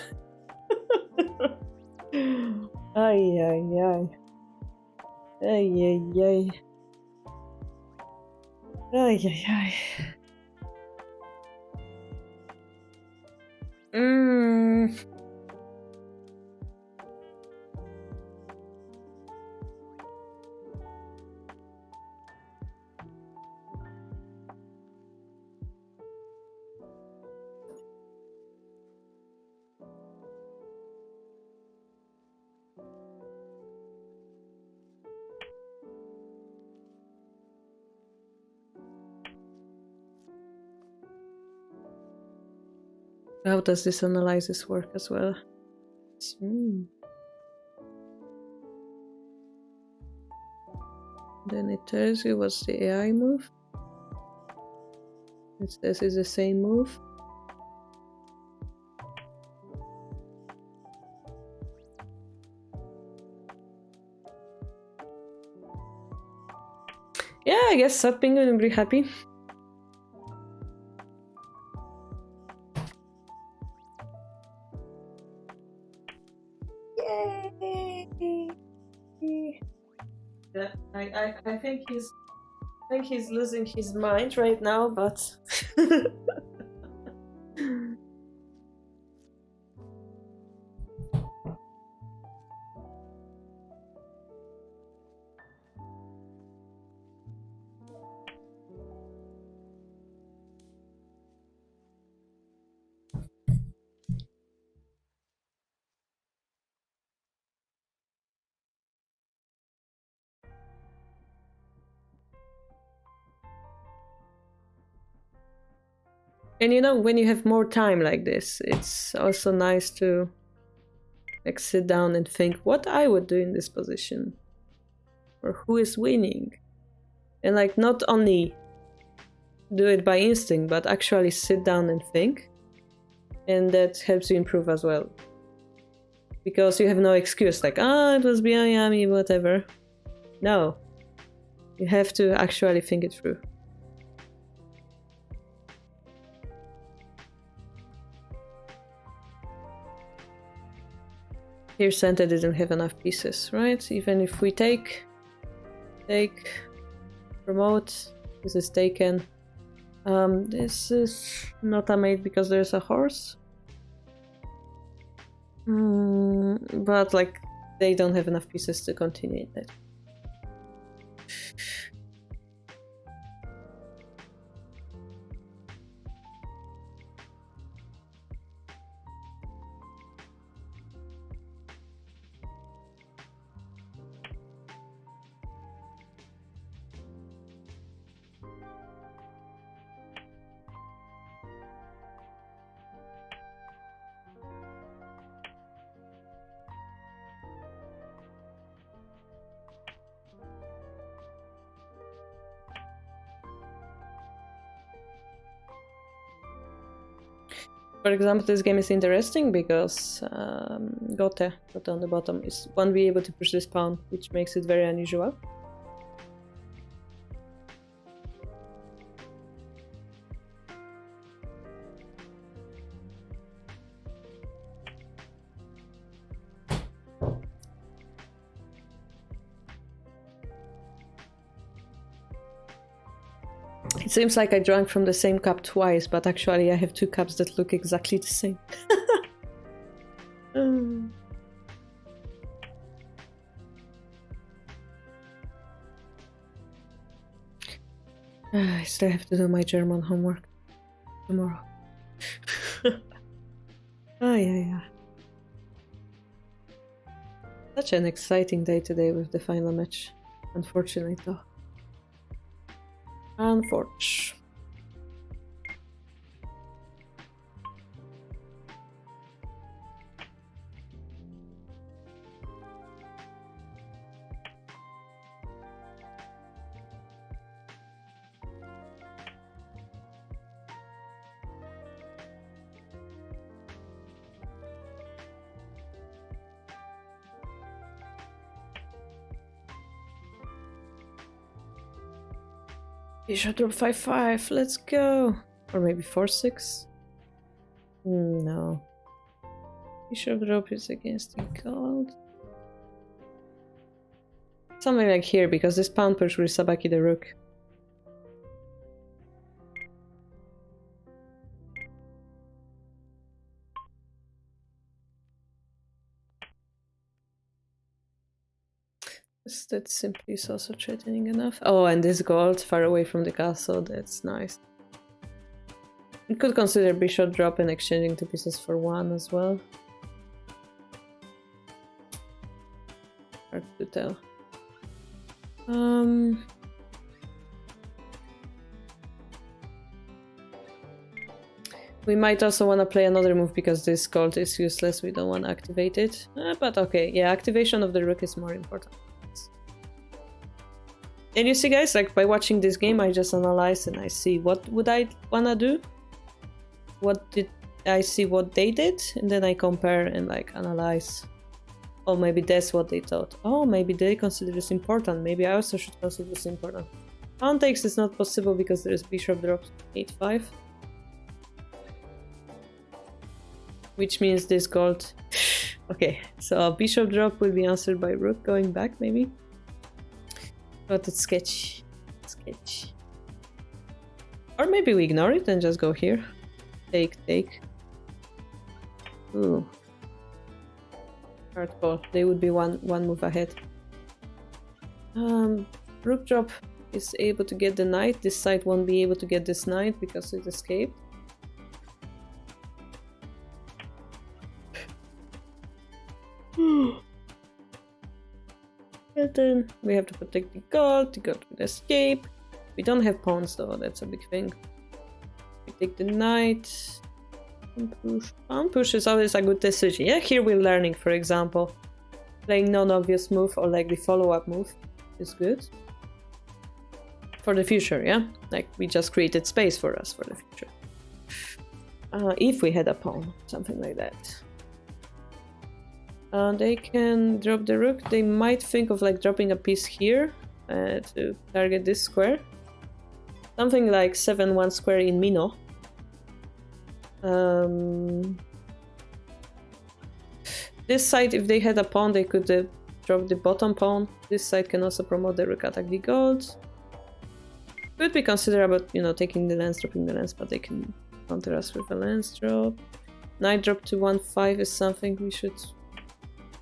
Ay, ay, ay. Ay, ay, ay. Ay, ay, ay. How does this analysis work as well? Then it tells you what's the AI move. This is the same move. Yeah, I guess Sat Penguin will be happy. Yay! Yeah, I think he's losing his mind right now, but and you know, when you have more time like this, it's also nice to like sit down and think what I would do in this position or who is winning, and like not only do it by instinct but actually sit down and think, and that helps you improve as well, because you have no excuse like it was yummy, whatever. No, you have to actually think it through. Here Santa didn't have enough pieces, right? Even if we take, promote, this is taken. This is not a mate because there's a horse. But like, they don't have enough pieces to continue that. For example, this game is interesting because Gote on the bottom won't be able to push this pawn, which makes it very unusual. It seems like I drank from the same cup twice, but actually I have two cups that look exactly the same. I still have to do my German homework tomorrow. Yeah. Such an exciting day today with the final match. Unfortunately, though. Unfortunately. Bishop drop 5-5, let's go! Or maybe 4-6? No. Bishop drop is against the gold. Something like here, because this pawn push will sabaki the rook. That simply is also threatening enough. Oh, and this gold far away from the castle, that's nice. We could consider bishop drop and exchanging 2 pieces for 1 as well. Hard to tell. We might also want to play another move because this gold is useless, we don't want to activate it. But okay, yeah, activation of the rook is more important. And you see guys, like by watching this game I just analyze and I see what would I wanna do? What did I see what they did? And then I compare and like analyze. Oh, maybe that's what they thought. Oh, maybe they consider this important. Maybe I also should consider this important. Pawn takes is not possible because there is bishop drops 8-5. Which means this gold... Okay, so bishop drop will be answered by rook going back maybe. But it's sketchy. Sketchy. Or maybe we ignore it and just go here. Take. Ooh. Hard call. They would be one move ahead. Rook drop is able to get the knight. This side won't be able to get this knight because it escaped. And then we have to protect the gold will escape. We don't have pawns though, that's a big thing. We take the knight. Pawn push is always a good decision. Yeah, here we're learning, for example. Playing non-obvious move or like the follow-up move is good. For the future, yeah? Like we just created space for us for the future. If we had a pawn, something like that. They can drop the rook. They might think of like dropping a piece here to target this square. Something like 7-1 square in Mino. This side, if they had a pawn, they could drop the bottom pawn. This side can also promote the rook attack the gold. Could be considered about, you know, taking the lance, dropping the lance, but they can counter us with a lance drop. Knight drop to 1-5 is something we should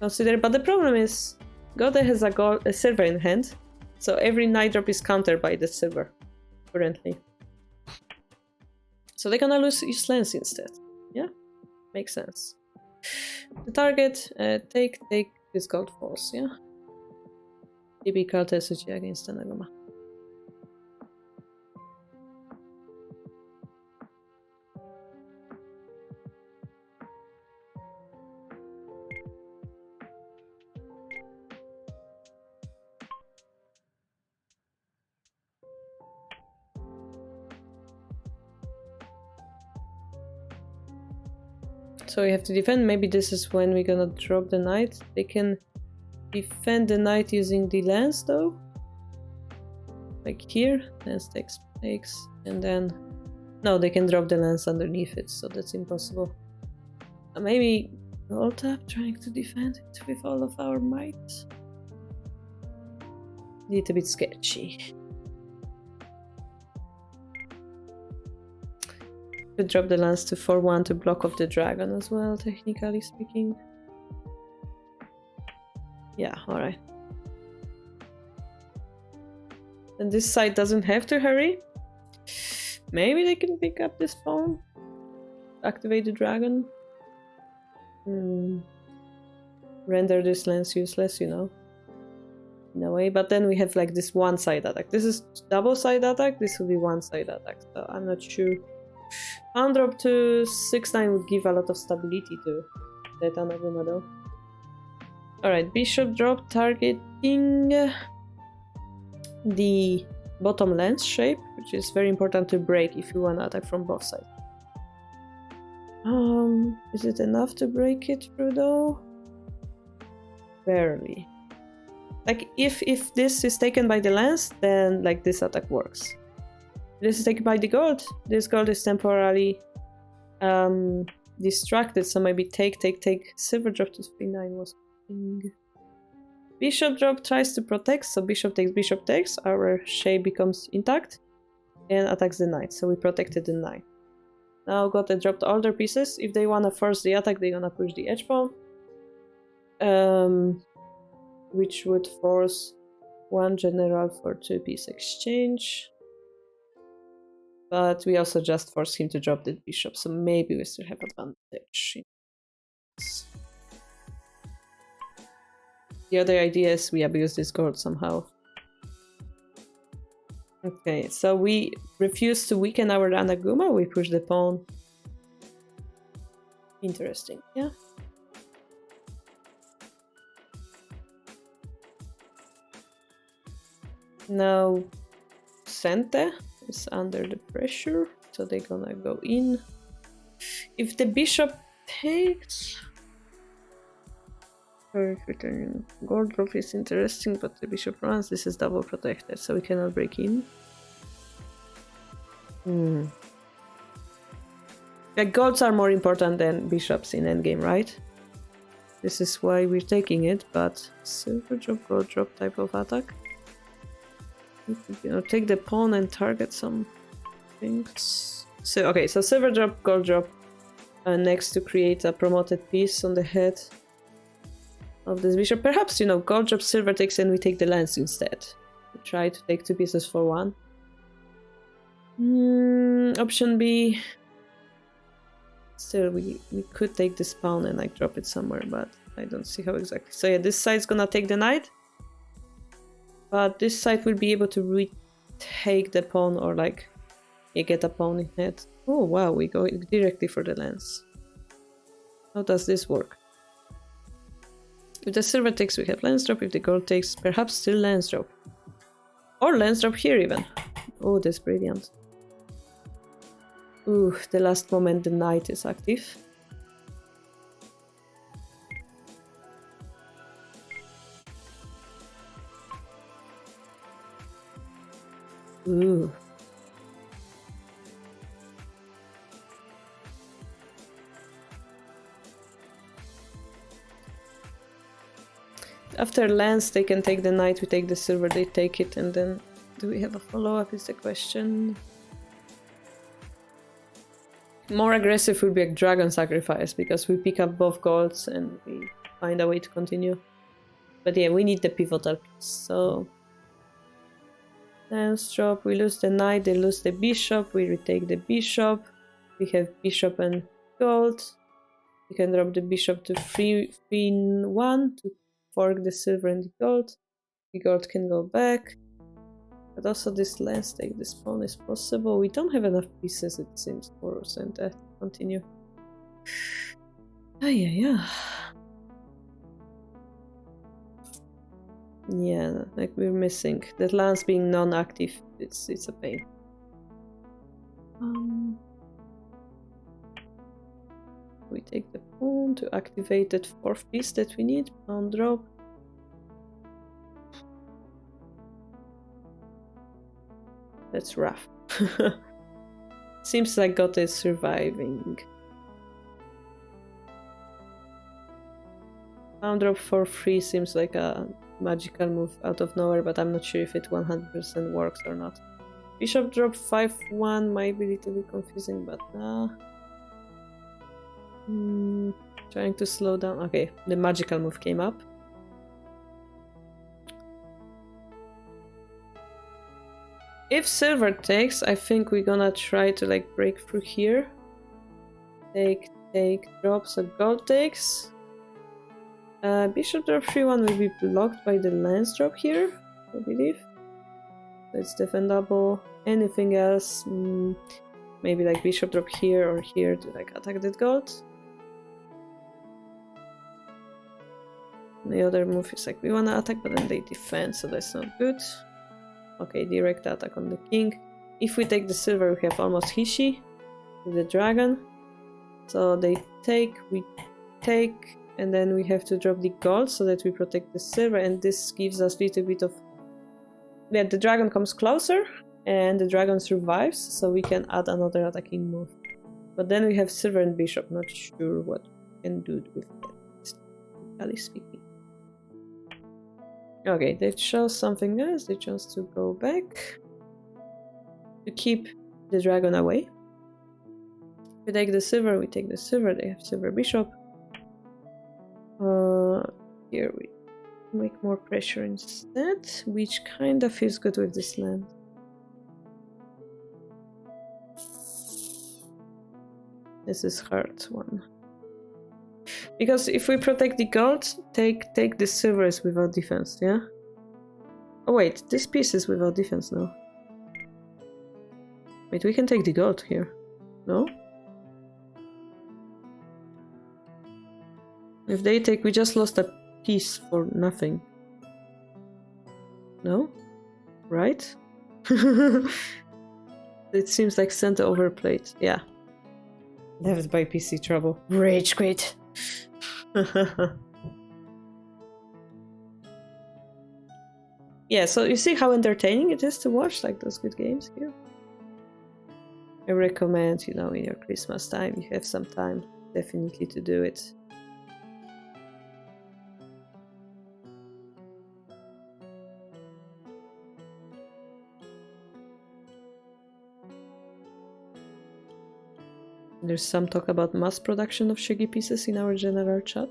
consider, but the problem is Gode has a silver in hand, so every knight drop is countered by the silver currently. So they're gonna use lance instead. Yeah, makes sense. The target, take this gold falls, yeah? Typical Tetsuji against Tanaguma. So we have to defend. Maybe this is when we're gonna drop the knight. They can defend the knight using the lance though. Like here, lance takes, and then... No, they can drop the lance underneath it, so that's impossible. Maybe ult up, trying to defend it with all of our might. Little bit sketchy. Could drop the lance to 4-1 to block off the dragon as well, technically speaking. Yeah, alright. And this side doesn't have to hurry. Maybe they can pick up this pawn. Activate the dragon. Render this lance useless, you know. In a way, but then we have like this one side attack. This is double side attack, this will be one side attack, so I'm not sure. Pawn drop to 6-9 would give a lot of stability to that Tanaguma though. Alright, bishop drop targeting the bottom lance shape, which is very important to break if you want to attack from both sides. Is it enough to break it through though? Barely. Like if this is taken by the lance, then like this attack works. This is taken by the gold. This gold is temporarily distracted, so maybe take. Silver drop to 3-9 was king. Bishop drop tries to protect, so bishop takes. Our shape becomes intact and attacks the knight, so we protected the knight. Now gotta drop the older pieces. If they wanna force the attack, they're gonna push the edge pawn. Which would force one general for 2-piece exchange. But we also just force him to drop the bishop, so maybe we still have advantage. The other idea is we abuse this gold somehow. Okay, so we refuse to weaken our Anaguma, we push the pawn. Interesting, yeah. Now Sente is under the pressure, so they're gonna go in. If the bishop takes... Gold drop is interesting, but the bishop runs. This is double protected, so we cannot break in. Like, golds are more important than bishops in endgame, right? This is why we're taking it, but silver drop, gold drop type of attack. You know, take the pawn and target some things. So okay, so silver drop, gold drop, next to create a promoted piece on the head of this bishop. Perhaps, you know, gold drop, silver takes, and we take the lance instead. We try to take 2 pieces for 1. Option B. Still, we could take this pawn and like drop it somewhere, but I don't see how exactly. So yeah, this side's gonna take the knight. But this side will be able to retake the pawn or like get a pawn in head. Oh wow, we go directly for the lance. How does this work? If the silver takes, we have lance drop. If the gold takes, perhaps still lance drop. Or lance drop here even. Oh, that's brilliant. Ooh, the last moment the knight is active. Ooh. After lance, they can take the knight, we take the silver, they take it, and then do we have a follow-up is the question. More aggressive would be a dragon sacrifice, because we pick up both golds and we find a way to continue. But yeah, we need the pivotal piece, so... Lance drop, we lose the knight, they lose the bishop, we retake the bishop. We have bishop and gold. We can drop the bishop to 3-1 to fork the silver and the gold. The gold can go back. But also this lance take this pawn is possible. We don't have enough pieces, it seems, for Sente to continue. Yeah. Yeah, like we're missing. The lance being non-active, it's a pain. We take the pawn to activate that 4th piece that we need. Pawn drop. That's rough. Seems like Gote is surviving. Pawn drop for free seems like a magical move out of nowhere, but I'm not sure if it 100% works or not. Bishop drop 5-1 might be a little bit confusing, but trying to slow down. Okay, the magical move came up. If silver takes, I think we're gonna try to like break through here. Take, drop, so gold takes. Bishop drop 3-1 will be blocked by the lance drop here, I believe. That's defendable. Anything else? Maybe like bishop drop here or here to like attack that gold. The other move is like we wanna attack, but then they defend, so that's not good. Okay, direct attack on the king. If we take the silver, we have almost Hishi with the dragon. So they take, we take, and then we have to drop the gold so that we protect the silver, and this gives us a little bit of... Yeah, the dragon comes closer, And the dragon survives, so we can add another attacking move. But then we have silver and bishop, not sure what we can do with that, technically speaking. Okay, they chose something else. They chose to go back to keep the dragon away. We take the silver, we take the silver. They have silver bishop. Here we make more pressure instead, which kind of feels good with this land. This is hard one. Because if we protect the gold, take the silvers without defense, yeah? Oh wait, this piece is without defense now. Wait, we can take the gold here. No? If they take, we just lost a piece for nothing. No? Right? It seems like center overplayed. Yeah. Left by PC trouble. Rage quit. Yeah, so you see how entertaining it is to watch like those good games here. I recommend, you know, in your Christmas time, you have some time, definitely to do it. There's some talk about mass production of Shogi pieces in our general chat.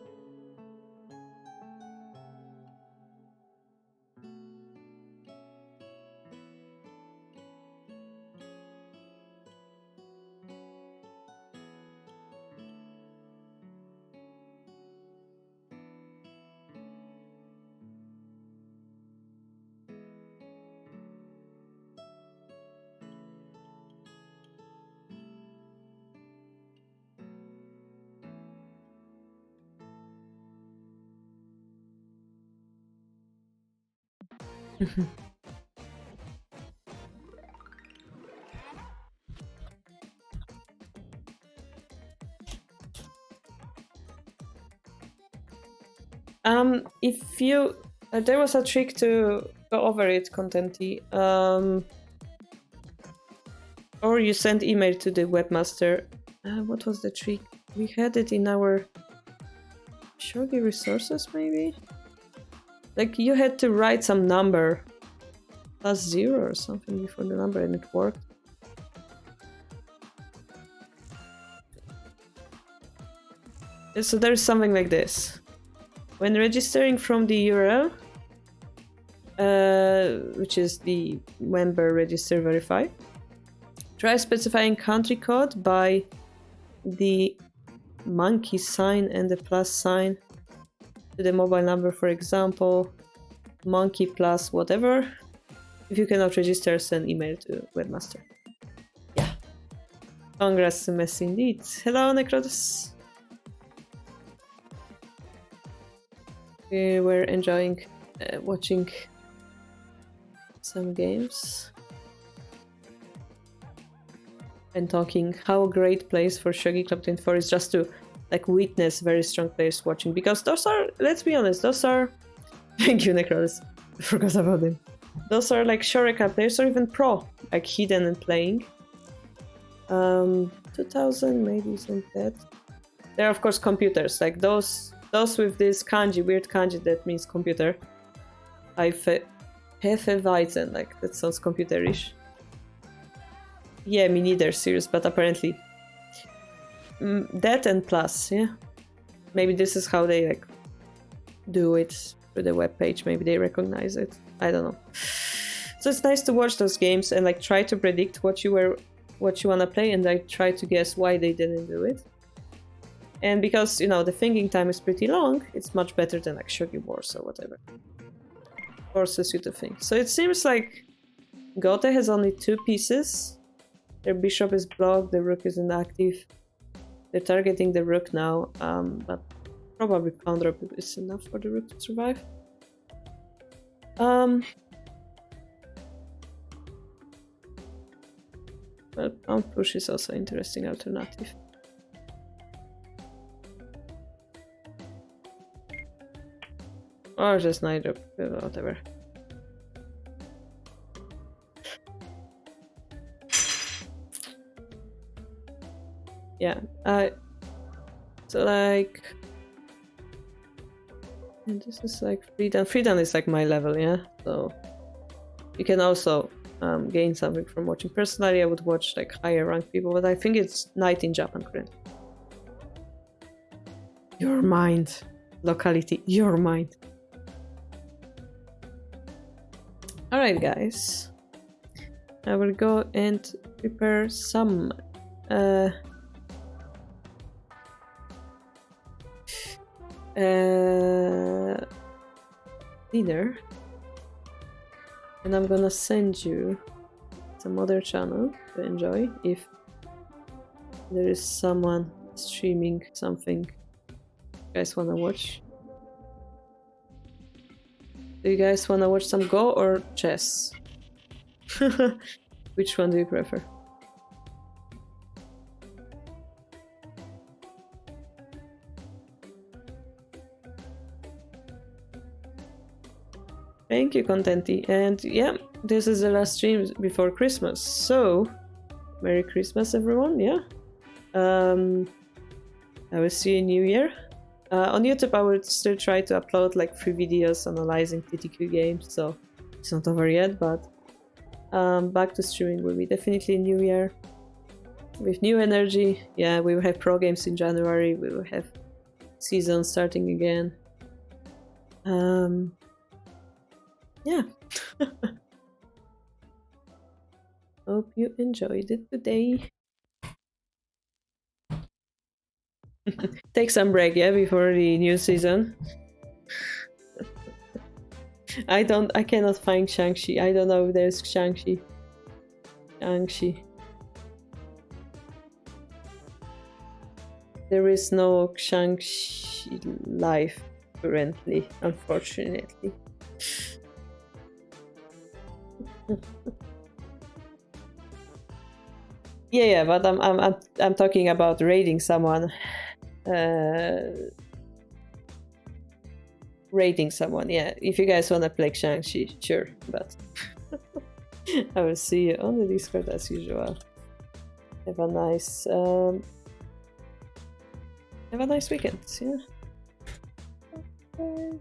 If you there was a trick to go over it, Contenty. Or you send email to the webmaster. What was the trick? We had it in our Shogi resources, maybe? Like you had to write some number +0 or something before the number and it worked. So there's something like this. When registering from the URL, which is the member register verify, try specifying country code by the monkey sign and the plus sign to the mobile number, for example, monkey plus whatever. If you cannot register, send email to webmaster. Yeah. Congrats to Messi indeed. Hello, Necrotus. We were enjoying watching some games and talking how a great place for Shogi Club 24 is just to like witness very strong players watching, because those are, let's be honest, those are thank you, Necros, I forgot about them. Those are like Shoreka players or even pro, like hidden and playing. 2000 maybe isn't that. They're of course computers, like those with this kanji, weird kanji that means computer. Hefeweizen, like that sounds computerish. Yeah, me neither, serious, but apparently. That and plus, yeah. Maybe this is how they like do it through the web page, maybe they recognize it. I don't know. So it's nice to watch those games and like try to predict what you wanna play and like try to guess why they didn't do it. And because, you know, the thinking time is pretty long, it's much better than like Shogi Wars or whatever. Forces you to think. So it seems like Gote has only 2 pieces. Their bishop is blocked, the rook is inactive. They're targeting the rook now, but probably pawn drop is enough for the rook to survive. Well, pawn push is also an interesting alternative. Or just knight drop, whatever. yeah. So like, and this is like Fridan. Fridan is like my level, yeah. So you can also gain something from watching. Personally, I would watch like higher ranked people, but I think it's night in Japan currently. Your mind, locality, your mind. All right, guys. I will go and prepare some dinner, and I'm gonna send you some other channel to enjoy if there is someone streaming something you guys wanna watch. Do you guys wanna watch some Go or chess? Which one do you prefer? Thank you, Contenti. And yeah, this is the last stream before Christmas. So, Merry Christmas, everyone. Yeah. I will see you in New Year. On YouTube, I will still try to upload like 3 videos analyzing TTQ games. So, it's not over yet, but back to streaming will be definitely New Year. With new energy. Yeah, we will have pro games in January. We will have season starting again. Yeah. Hope you enjoyed it today. Take some break, yeah, before the new season. I cannot find Shang-Chi. I don't know if there's Shang-Chi. There is no Shang-Chi live currently, unfortunately. Yeah, but I'm talking about raiding someone. Raiding someone, yeah. If you guys wanna play Shang-Chi, sure, but I will see you on the Discord as usual. Have a nice weekend, yeah. Bye.